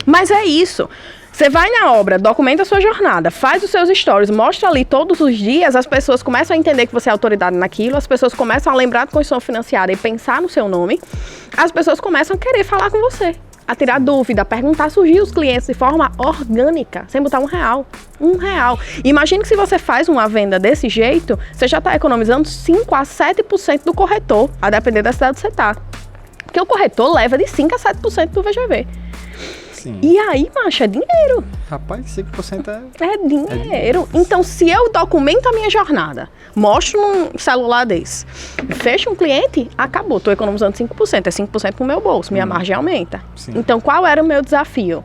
Mas é isso. Você vai na obra, documenta a sua jornada, faz os seus stories, mostra ali todos os dias, as pessoas começam a entender que você é autoridade naquilo, as pessoas começam a lembrar de condição financiada e pensar no seu nome, as pessoas começam a querer falar com você, a tirar dúvida, a perguntar, surgir os clientes de forma orgânica, sem botar R$1. R$1. Imagine que se você faz uma venda desse jeito, você já está economizando 5 a 7% do corretor, a depender da cidade que você está. Porque o corretor leva de 5 a 7% do VGV. Sim. E aí, macho, é dinheiro. Rapaz, 5% é dinheiro. Então, se eu documento a minha jornada, mostro num celular desse, fecho um cliente, acabou. Estou economizando 5%. É 5% pro meu bolso. Minha margem aumenta. Sim. Então, qual era o meu desafio?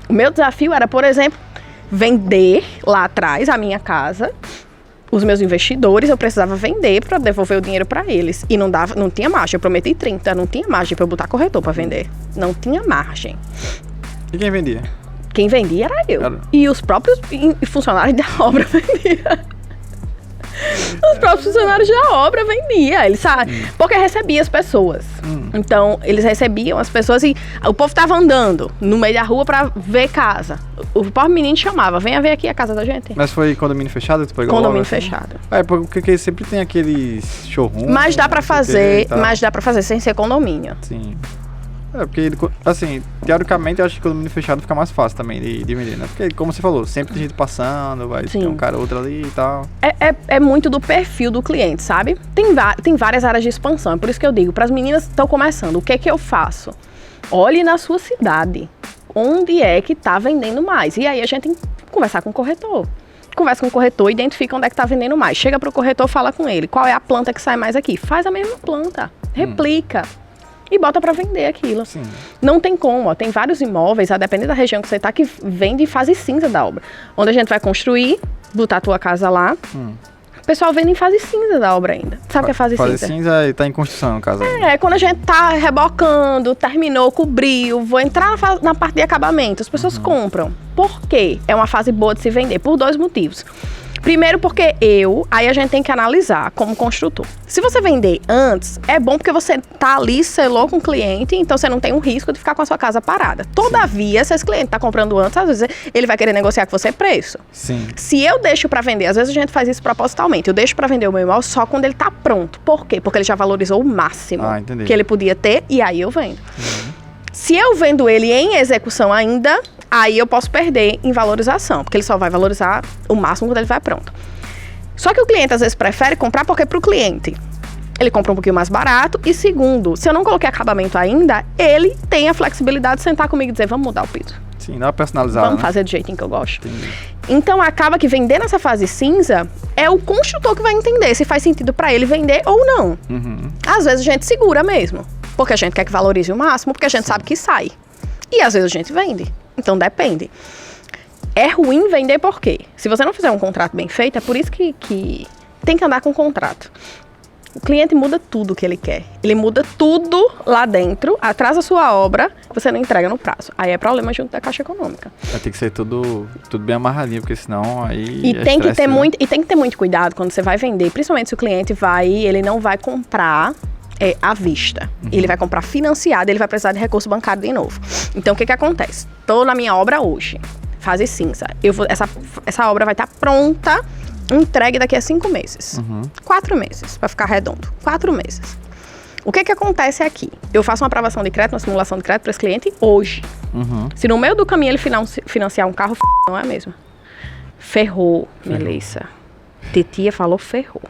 O meu desafio era, por exemplo, vender lá atrás a minha casa. Os meus investidores, eu precisava vender para devolver o dinheiro para eles. E não tinha margem. Eu prometi 30, não tinha margem para eu botar corretor para vender. Não tinha margem. E quem vendia? Quem vendia era eu. E os próprios funcionários da obra vendiam. Os próprios funcionários da obra vendiam, eles sabem, porque recebia as pessoas. Então, eles recebiam as pessoas e o povo tava andando no meio da rua pra ver casa. O próprio menino chamava, venha ver aqui a casa da gente. Mas foi condomínio fechado que tu pegou? Condomínio logo, assim? fechado. Porque sempre tem aqueles showroom. Mas dá pra fazer, sem ser condomínio. Sim. Porque, assim, teoricamente eu acho que condomínio fechado fica mais fácil também de vender, né? Porque, como você falou, sempre tem gente passando, vai ter um cara ou outro ali e tal. É muito do perfil do cliente, sabe? Tem várias áreas de expansão, é por isso que eu digo, para as meninas que estão começando, o que é que eu faço? Olhe na sua cidade, onde é que tá vendendo mais. E aí a gente tem que conversar com o corretor. Conversa com o corretor, identifica onde é que tá vendendo mais. Chega pro corretor, fala com ele, qual é a planta que sai mais aqui? Faz a mesma planta, replica. E bota pra vender aquilo. Sim. Não tem como, ó. Tem vários imóveis, a depender da região que você tá, que vende fase cinza da obra. Onde a gente vai construir, botar a tua casa lá. O pessoal vende em fase cinza da obra ainda. Sabe o que é fase cinza? Fase cinza e tá em construção, no caso. Quando a gente tá rebocando, terminou, cobriu, vou entrar na parte de acabamento, as pessoas compram. Por quê? É uma fase boa de se vender, por 2 motivos. Primeiro porque aí a gente tem que analisar como construtor. Se você vender antes, é bom porque você tá ali, selou com o cliente, então você não tem um risco de ficar com a sua casa parada. Todavia, se esse cliente tá comprando antes, às vezes ele vai querer negociar com você preço. Sim. Se eu deixo pra vender, às vezes a gente faz isso propositalmente, eu deixo pra vender o meu imóvel só quando ele tá pronto. Por quê? Porque ele já valorizou o máximo que ele podia ter e aí eu vendo. Se eu vendo ele em execução ainda, aí eu posso perder em valorização, porque ele só vai valorizar o máximo quando ele vai pronto. Só que o cliente às vezes prefere comprar porque pro cliente ele compra um pouquinho mais barato. E segundo, se eu não coloquei acabamento ainda, ele tem a flexibilidade de sentar comigo e dizer, vamos mudar o piso. Sim, dá uma personalizada, vamos fazer do jeitinho que eu gosto. Entendi. Então acaba que vender nessa fase cinza é o construtor que vai entender se faz sentido pra ele vender ou não. Às vezes a gente segura mesmo, porque a gente quer que valorize o máximo, porque a gente sabe que sai. E às vezes a gente vende. Então depende. É ruim vender por quê? Se você não fizer um contrato bem feito, é por isso que tem que andar com contrato. O cliente muda tudo que ele quer. Ele muda tudo lá dentro, atrasa a sua obra, você não entrega no prazo. Aí é problema junto da Caixa Econômica. Vai ter que ser tudo bem amarradinho, porque senão aí e tem que ter muito cuidado quando você vai vender, principalmente se o cliente ele não vai comprar à vista. Ele vai comprar financiado, ele vai precisar de recurso bancário de novo. Então, o que acontece? Tô na minha obra hoje, fase cinza. Essa obra vai estar pronta, entregue daqui a 5 meses. 4 meses, para ficar redondo. 4 meses. O que acontece aqui? Eu faço uma aprovação de crédito, uma simulação de crédito para esse cliente hoje. Se no meio do caminho ele financiar um carro, não é mesmo? Ferrou, Melissa. Titia falou ferrou.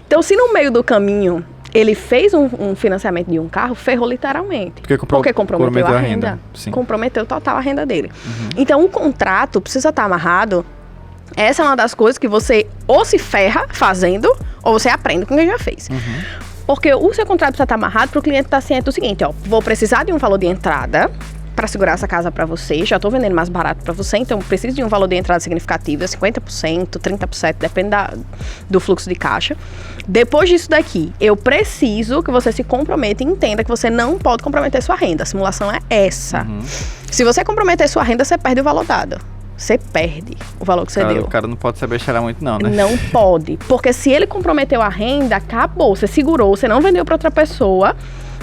Então, se no meio do caminho ele fez um financiamento de um carro, ferrou literalmente. Porque comprometeu a renda. Comprometeu total a renda dele. Então, o contrato precisa estar amarrado. Essa é uma das coisas que você ou se ferra fazendo, ou você aprende com quem já fez. Porque o seu contrato precisa estar amarrado para o cliente estar ciente do seguinte, vou precisar de um valor de entrada para segurar essa casa para você, já estou vendendo mais barato para você, então preciso de um valor de entrada significativo, 50%, 30%, depende do fluxo de caixa. Depois disso daqui, eu preciso que você se comprometa e entenda que você não pode comprometer sua renda. A simulação é essa. Se você comprometer sua renda, você perde o valor dado. Você perde o valor que você deu. O cara não pode se abesterar muito não, né? Não pode. Porque se ele comprometeu a renda, acabou. Você segurou, você não vendeu para outra pessoa.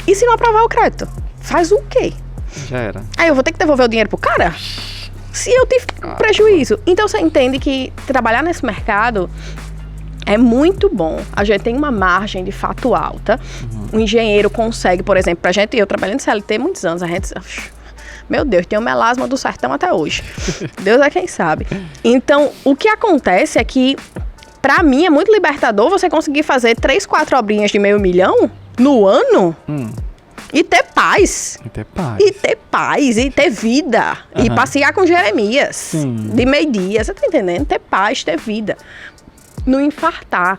E se não aprovar o crédito? Faz o quê? Já era. Aí eu vou ter que devolver o dinheiro pro cara? Se eu tive prejuízo. Então você entende que trabalhar nesse mercado é muito bom. A gente tem uma margem de fato alta. O engenheiro consegue, por exemplo, eu trabalhando em CLT há muitos anos, a gente... Meu Deus, tem o melasma do sertão até hoje. Deus é quem sabe. Então, o que acontece é que, pra mim, é muito libertador você conseguir fazer 3, 4 obrinhas de $500 mil no ano e ter paz. E ter vida. E passear com Jeremias. De meio-dia. Você tá entendendo? Ter paz, ter vida. Não infartar.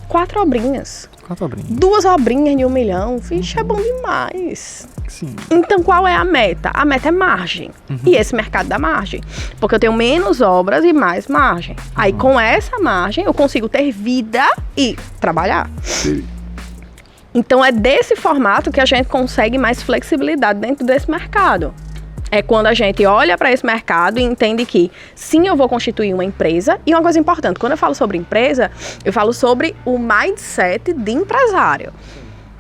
4 obrinhas. 2 obrinhas de $1 milhão. Vixe, é bom demais. Sim. Então, qual é a meta? A meta é margem. E esse mercado dá margem. Porque eu tenho menos obras e mais margem. Aí, com essa margem, eu consigo ter vida e trabalhar. Sim. Então, é desse formato que a gente consegue mais flexibilidade dentro desse mercado. É quando a gente olha para esse mercado e entende que, sim, eu vou constituir uma empresa. E uma coisa importante, quando eu falo sobre empresa, eu falo sobre o mindset de empresário.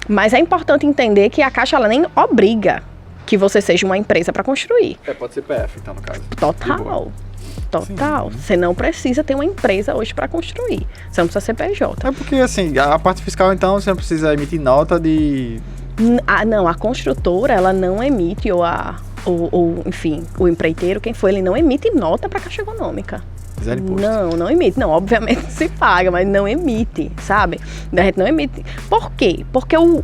Mas é importante entender que a Caixa, ela nem obriga que você seja uma empresa para construir. Pode ser PF, então, no caso. Total. Sim. Você não precisa ter uma empresa hoje para construir. Você não precisa ser PJ. É porque, assim, a parte fiscal, então, você não precisa emitir nota de... Não, a construtora, ela não emite, enfim, o empreiteiro, quem for, ele não emite nota para a Caixa Econômica. Zero imposto. Não emite. Não, obviamente se paga, mas não emite, sabe? A gente não emite. Por quê? Porque o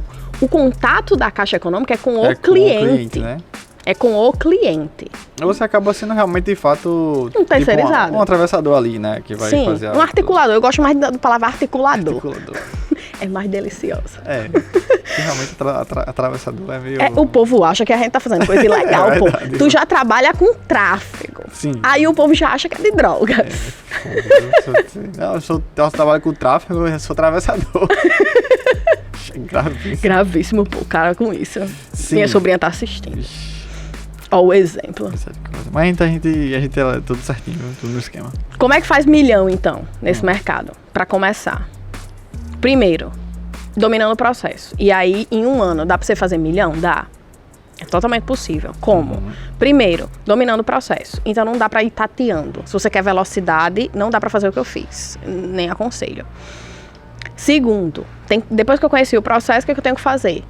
contato da Caixa Econômica é com o cliente. Né? É com o cliente. Você acaba sendo realmente, de fato, um terceirizado. Tipo um atravessador ali, né? Que vai fazer um articulador. Eu gosto mais da palavra articulador. É mais deliciosa. Que realmente atravessador é meio... O povo acha que a gente tá fazendo coisa ilegal, pô. Tu já trabalha com tráfego. Sim. Aí o povo já acha que é de drogas. Eu trabalho com tráfego, eu sou atravessador. Gravíssimo, pô, cara, com isso. Sim. Minha sobrinha tá assistindo. Ó o exemplo. Mas a gente é tudo certinho, tudo no esquema. Como é que faz milhão, então, nesse mercado? Pra começar. Primeiro, dominando o processo. E aí, em um ano, dá pra você fazer milhão? Dá. É totalmente possível. Como? Primeiro, dominando o processo. Então, não dá pra ir tateando. Se você quer velocidade, não dá pra fazer o que eu fiz. Nem aconselho. Segundo, depois que eu conheci o processo, o que eu tenho que fazer?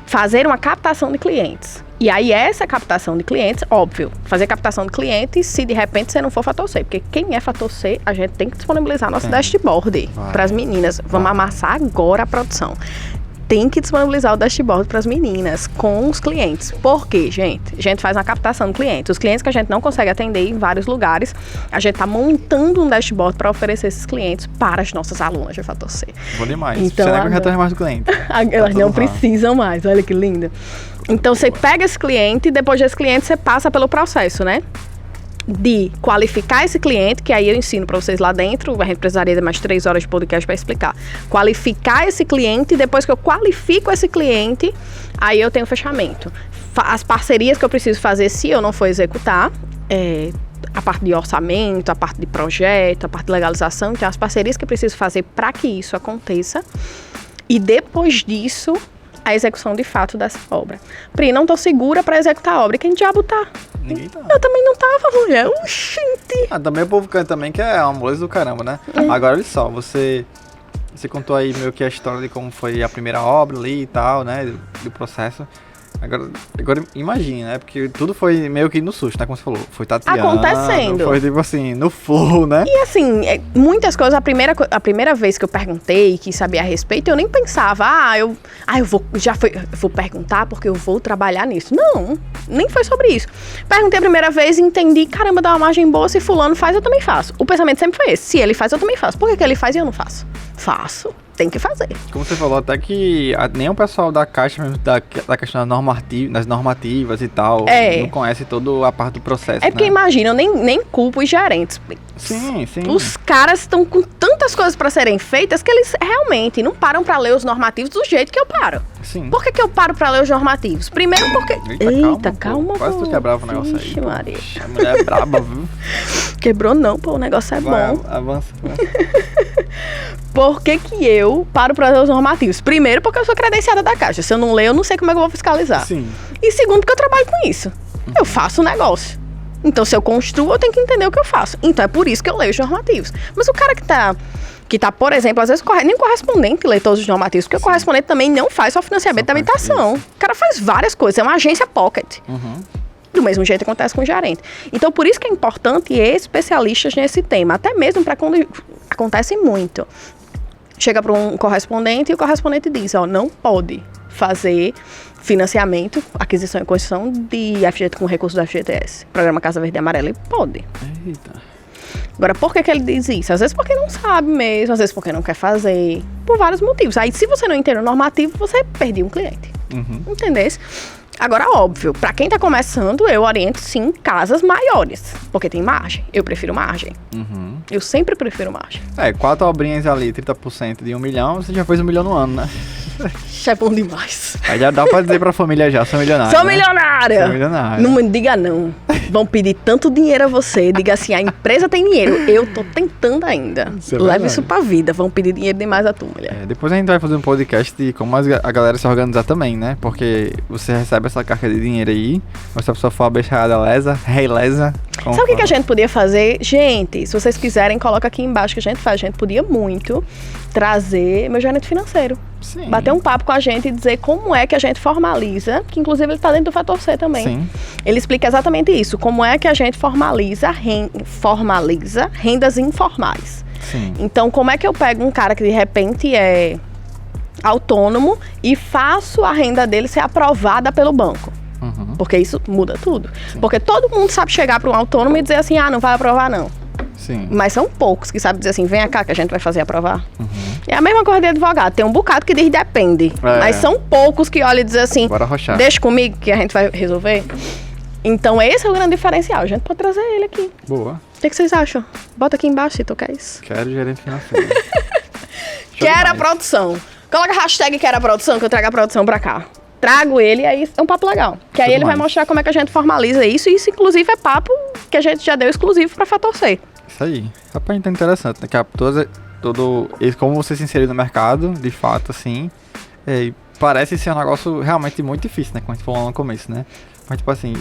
Fazer uma captação de clientes. E aí, essa captação de clientes, óbvio, fazer captação de clientes se de repente você não for fator C. Porque quem é fator C, a gente tem que disponibilizar nosso dashboard para as meninas. Vamos amassar agora a produção. Tem que disponibilizar o dashboard para as meninas com os clientes. Por quê, gente? A gente faz uma captação de clientes. Os clientes que a gente não consegue atender em vários lugares, a gente está montando um dashboard para oferecer esses clientes para as nossas alunas de fator C. Bom demais. Então, você não retorna mais do cliente. Elas não precisam mais. Olha que linda. Então, você pega esse cliente e depois desse cliente você passa pelo processo, né? De qualificar esse cliente, que aí eu ensino para vocês lá dentro, a gente precisaria de mais 3 horas de podcast para explicar. Qualificar esse cliente, depois que eu qualifico esse cliente, aí eu tenho fechamento. As parcerias que eu preciso fazer se eu não for executar, a parte de orçamento, a parte de projeto, a parte de legalização, então as parcerias que eu preciso fazer para que isso aconteça. E depois disso, a execução de fato dessa obra. Pri, não tô segura para executar a obra. E quem diabo tá? Ninguém tá. Eu também não tava, mulher. Oxente. Também o povo canta também, que é uma moleza do caramba, né? Agora, olha só, você contou aí meio que a história de como foi a primeira obra ali e tal, né? Do processo. Agora imagine, né? Porque tudo foi meio que no susto, né? Como você falou. Foi tateando. Acontecendo. Foi tipo assim, no flow, né? E assim, muitas coisas, a primeira vez que eu perguntei, que sabia a respeito, eu nem pensava, eu vou perguntar porque eu vou trabalhar nisso. Não, nem foi sobre isso. Perguntei a primeira vez e entendi, caramba, dá uma margem boa, se fulano faz, eu também faço. O pensamento sempre foi esse, se ele faz, eu também faço. Por que ele faz e eu não faço? Faço. Tem que fazer. Como você falou, até que nem o pessoal da Caixa mesmo, da questão das normativas e tal, não conhece toda a parte do processo, porque imagina, eu nem culpo os gerentes. Sim. Os caras estão com tantas coisas para serem feitas que eles realmente não param para ler os normativos do jeito que eu paro. Sim. Por que eu paro para ler os normativos? Primeiro porque... Eita, calma. Quase tu quebrava o negócio aí. Maria. A mulher é braba, viu? Quebrou não, pô, o negócio é bom. Avança. Por que eu paro para ler os normativos? Primeiro, porque eu sou credenciada da Caixa. Se eu não ler, eu não sei como é que eu vou fiscalizar. Sim. E segundo, porque eu trabalho com isso. Eu faço o negócio. Então, se eu construo, eu tenho que entender o que eu faço. Então, é por isso que eu leio os normativos. Mas o cara que tá, por exemplo, às vezes nem o correspondente lê todos os normativos, porque o correspondente também não faz só financiamento da habitação. O cara faz várias coisas. É uma agência pocket. Do mesmo jeito que acontece com o gerente. Então, por isso que é importante especialistas nesse tema. Até mesmo para quando acontece muito. Chega para um correspondente e o correspondente diz, não pode fazer financiamento, aquisição e construção de com recursos do FGTS. Programa Casa Verde e Amarela, ele pode. Eita. Agora, por que ele diz isso? Às vezes porque não sabe mesmo, às vezes porque não quer fazer. Por vários motivos. Aí, se você não entende o normativo, você perdeu um cliente. Entendesse? Agora, óbvio, para quem tá começando, eu oriento, sim, casas maiores. Porque tem margem. Eu prefiro margem. Eu sempre prefiro margem. 4 obrinhas ali, 30% de 1 milhão, você já fez 1 milhão no ano, né? Isso é bom demais. Aí já dá pra dizer pra família já, sou milionário. Sou milionária! Sou milionária. Não me diga não. Vão pedir tanto dinheiro a você. Diga assim, a empresa tem dinheiro. Eu tô tentando ainda. Isso é Leve verdade. isso pra vida. Vão pedir dinheiro demais a tu, mulher. Depois a gente vai fazer um podcast de como a galera se organizar também, né? Porque você recebe essa carga de dinheiro aí, mas se a pessoa for abençoada lesa, rei lesa... Sabe o que a gente podia fazer? Gente, se vocês quiserem, coloca aqui embaixo que a gente faz. A gente podia muito trazer meu gerente financeiro. Sim. Bater um papo com a gente e dizer como é que a gente formaliza, que inclusive ele tá dentro do Fator C também. Sim. Ele explica exatamente isso, como é que a gente formaliza rendas informais. Sim. Então, como é que eu pego um cara que de repente é autônomo e faço a renda dele ser aprovada pelo banco? Uhum. Porque isso muda tudo. Porque todo mundo sabe chegar para um autônomo e dizer assim, não vai aprovar não. Sim. Mas são poucos que sabem dizer assim, vem cá que a gente vai fazer aprovar. Uhum. É a mesma coisa de advogado. Tem um bocado que diz depende. Mas são poucos que olham e dizem assim, Bora arrochar. deixa comigo que a gente vai resolver. Então esse é o grande diferencial. A gente pode trazer ele aqui. Boa. O que vocês acham? Bota aqui embaixo se tu quer isso. Quero gerente financeiro. Quero a produção. Coloca a hashtag quero a produção que eu trago a produção pra cá. Trago ele e aí é um papo legal. Que aí Show ele vai demais. mostrar como é que a gente formaliza isso. E isso, inclusive, é papo que a gente já deu exclusivo pra Fator C. Isso aí. Rapaz, então é interessante, né? Que como você se inseriu no mercado, de fato, assim, parece ser um negócio realmente muito difícil, né? Como a gente falou no começo, né? Mas, tipo assim,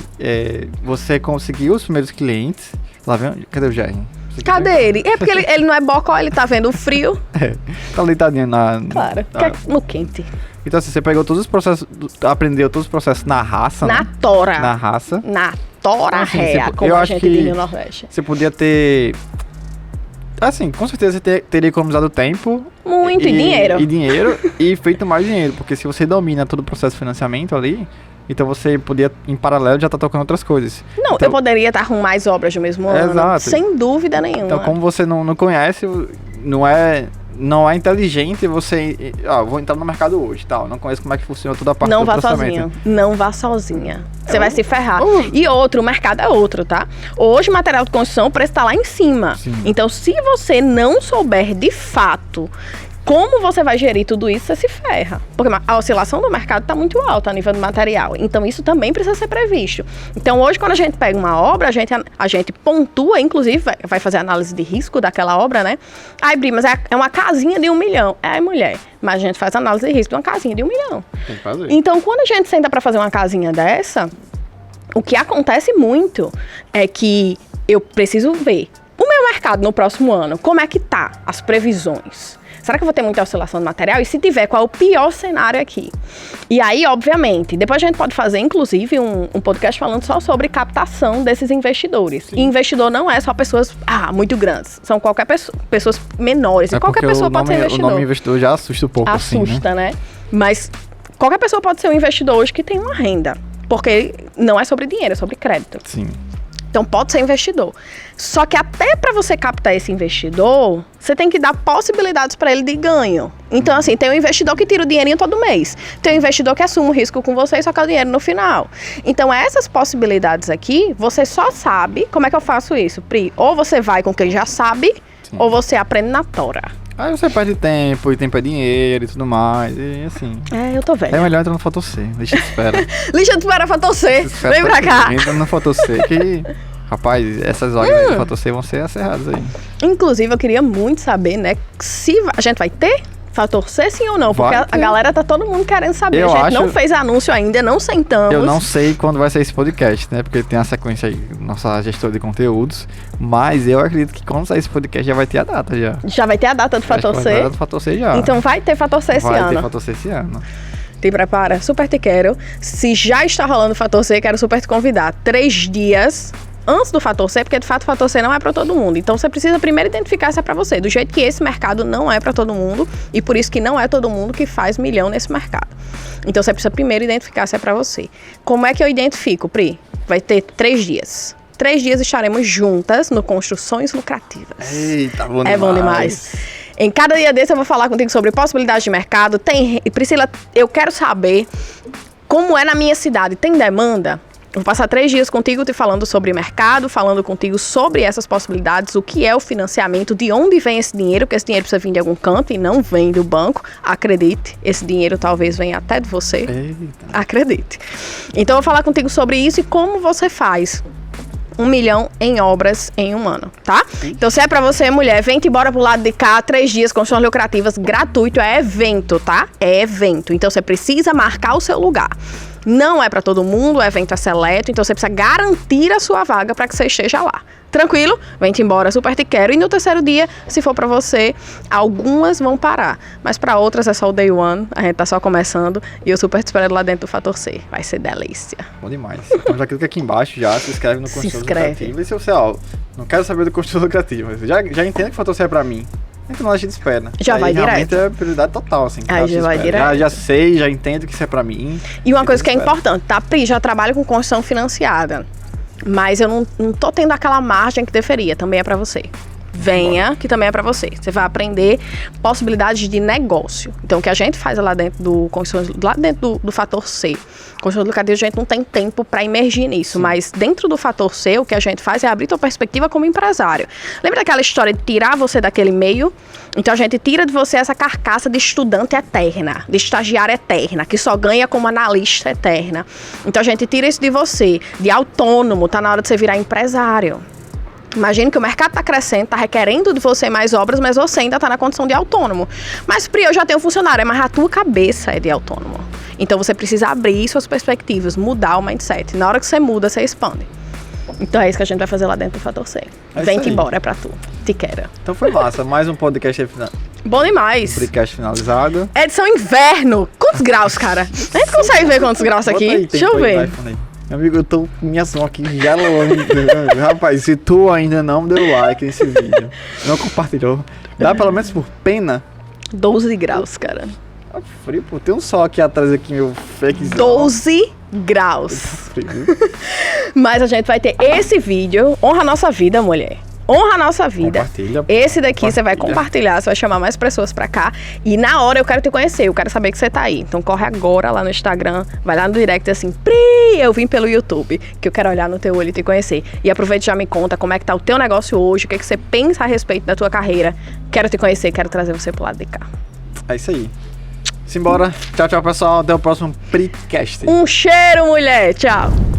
você conseguiu os primeiros clientes. Lá vem. Cadê o Jerry? Cadê ele? É porque ele não é bocó, ele tá vendo o frio. Tá deitadinho na. Claro, no quente. Então, assim, você pegou todos os processos, aprendeu todos os processos na raça, Na né? tora. Na raça. Na tora Assim, réa, como eu a acho gente que diz no Nordeste. Você podia ter... Assim, com certeza você teria economizado tempo. Muito, e dinheiro. E dinheiro, e feito mais dinheiro. Porque se você domina todo o processo de financiamento ali, então você podia, em paralelo, já estar tocando outras coisas. Não, então, eu poderia estar com mais obras no mesmo ano. Exato. Sem dúvida nenhuma. Então, como você não conhece, não é inteligente você... vou entrar no mercado hoje, tal. Não conheço como é que funciona toda a parte Não do vá processamento. sozinha. Não vá sozinha. Você vai se ferrar. Uh. E outro, o mercado é outro, tá? Hoje, material de construção, o preço tá lá em cima. Sim. Então, se você não souber de fato como você vai gerir tudo isso, você se ferra. Porque a oscilação do mercado está muito alta a nível do material. Então, isso também precisa ser previsto. Então, hoje, quando a gente pega uma obra, a gente pontua, inclusive, vai fazer análise de risco daquela obra, né? Aí, Bri, mas é uma casinha de 1 milhão. Mulher. Mas a gente faz análise de risco de uma casinha de 1 milhão. Tem que fazer. Então, quando a gente senta para fazer uma casinha dessa, o que acontece muito é que eu preciso ver o meu mercado no próximo ano, como é que tá as previsões. Será que eu vou ter muita oscilação de material? E se tiver, qual é o pior cenário aqui? E aí, obviamente, depois a gente pode fazer, inclusive, um podcast falando só sobre captação desses investidores. Sim. E investidor não é só pessoas muito grandes. São qualquer pessoas menores. E qualquer pessoa pode ser investidor. O nome investidor já assusta um pouco, assusta, né? Mas qualquer pessoa pode ser um investidor hoje que tem uma renda. Porque não é sobre dinheiro, é sobre crédito. Sim. Então, pode ser investidor. Só que até para você captar esse investidor, você tem que dar possibilidades para ele de ganho. Então, assim, tem um investidor que tira o dinheirinho todo mês. Tem um investidor que assume o risco com você e só quer o dinheiro no final. Então, essas possibilidades aqui, você só sabe como é que eu faço isso, Pri. Ou você vai com quem já sabe, sim, ou você aprende na tora. Aí você perde tempo, e tempo é dinheiro e tudo mais, e assim. Eu tô velha. É melhor entrar no Fator C, deixa de espera. Deixa de espera, Fator C. Vem pra cá. Entra no Fator C que, rapaz, essas horas do Fator C vão ser acerradas aí. Inclusive, eu queria muito saber, né, se a gente vai ter Fator C, sim ou não? Porque a galera tá todo mundo querendo saber. A gente não fez anúncio ainda, não sentamos. Eu não sei quando vai ser esse podcast, né? Porque tem a sequência aí, nossa gestora de conteúdos. Mas eu acredito que quando sair esse podcast já vai ter a data já. Já vai ter a data do Fator C? Vai ter a data do Fator C já. Então vai ter Fator C esse ano. Vai ter Fator C esse ano. Te prepara, super te quero. Se já está rolando o Fator C, quero super te convidar. 3 dias antes do Fator C, porque de fato o Fator C não é para todo mundo. Então você precisa primeiro identificar se é para você. Do jeito que esse mercado não é para todo mundo, e por isso que não é todo mundo que faz milhão nesse mercado. Então você precisa primeiro identificar se é para você. Como é que eu identifico, Pri? Vai ter 3 dias. 3 dias estaremos juntas no Construções Lucrativas. Eita, bom demais. É bom demais. Em cada dia desse eu vou falar contigo sobre possibilidades de mercado. Priscila, eu quero saber como é na minha cidade. Tem demanda? Vou passar 3 dias contigo te falando sobre mercado, falando contigo sobre essas possibilidades, o que é o financiamento, de onde vem esse dinheiro, porque esse dinheiro precisa vir de algum canto e não vem do banco. Acredite, esse dinheiro talvez venha até de você. Eita. Acredite. Então eu vou falar contigo sobre isso e como você faz 1 milhão em obras em um ano, tá? Então, se é pra você, mulher, vem embora pro lado de cá, 3 dias, construções lucrativas, gratuito, é evento, tá? É evento. Então, você precisa marcar o seu lugar. Não é pra todo mundo, o evento é seleto, então você precisa garantir a sua vaga pra que você esteja lá. Tranquilo? Vem embora, super te quero. E no terceiro dia, se for pra você, algumas vão parar. Mas pra outras é só o day one, a gente tá só começando. E eu super te espero lá dentro do Fator C. Vai ser delícia. Bom demais. Então já clica aqui embaixo, já se inscreve no Construção Lucrativa. E se você, não quero saber do Construção Lucrativa, já entendo que o Fator C é pra mim. Então a gente espera. Já vai realmente direto. É prioridade total, assim. Aí já vai direto. Já sei, já entendo que isso é pra mim. E uma coisa que é importante, tá, Pri? Já trabalho com construção financiada. Mas eu não tô tendo aquela margem que deveria. Também é pra você. Venha, que também é pra você. Você vai aprender possibilidades de negócio. Então, o que a gente faz lá dentro do Fator C. Construção lucrativa, a gente não tem tempo pra imergir nisso. Sim. Mas dentro do Fator C, o que a gente faz é abrir tua perspectiva como empresário. Lembra daquela história de tirar você daquele meio? Então, a gente tira de você essa carcaça de estudante eterna, de estagiária eterna, que só ganha como analista eterna. Então, a gente tira isso de você, de autônomo. Tá na hora de você virar empresário. Imagina que o mercado está crescendo, está requerendo de você mais obras, mas você ainda está na condição de autônomo. Mas, Pri, eu já tenho funcionário, mas a tua cabeça é de autônomo. Então, você precisa abrir suas perspectivas, mudar o mindset. Na hora que você muda, você expande. Então, é isso que a gente vai fazer lá dentro do Fator C. Vem-te embora, é pra tu. Te quero. Então, foi massa. Mais um podcast aí bom demais. Podcast finalizado. Edição inverno. Quantos graus, cara? A gente consegue ver quantos graus aqui? Aí, deixa eu ver. Meu amigo, eu tô com minha mão aqui gelando. Rapaz, se tu ainda não deu like nesse vídeo, não compartilhou, dá pelo menos por pena. 12 graus, cara. Tá frio, pô. Tem um sol aqui atrás, aqui, meu fakezão. 12 graus. Tá frio. Mas a gente vai ter esse vídeo. Honra a nossa vida, mulher. Honra a nossa vida. Compartilha. Esse daqui você vai compartilhar, você vai chamar mais pessoas pra cá. E na hora eu quero te conhecer, eu quero saber que você tá aí. Então corre agora lá no Instagram, vai lá no direct assim, Pri, eu vim pelo YouTube, que eu quero olhar no teu olho e te conhecer. E aproveita e já me conta como é que tá o teu negócio hoje, o que você pensa a respeito da tua carreira. Quero te conhecer, quero trazer você pro lado de cá. É isso aí. Simbora. Tchau, tchau, pessoal. Até o próximo Pricast. Um cheiro, mulher. Tchau.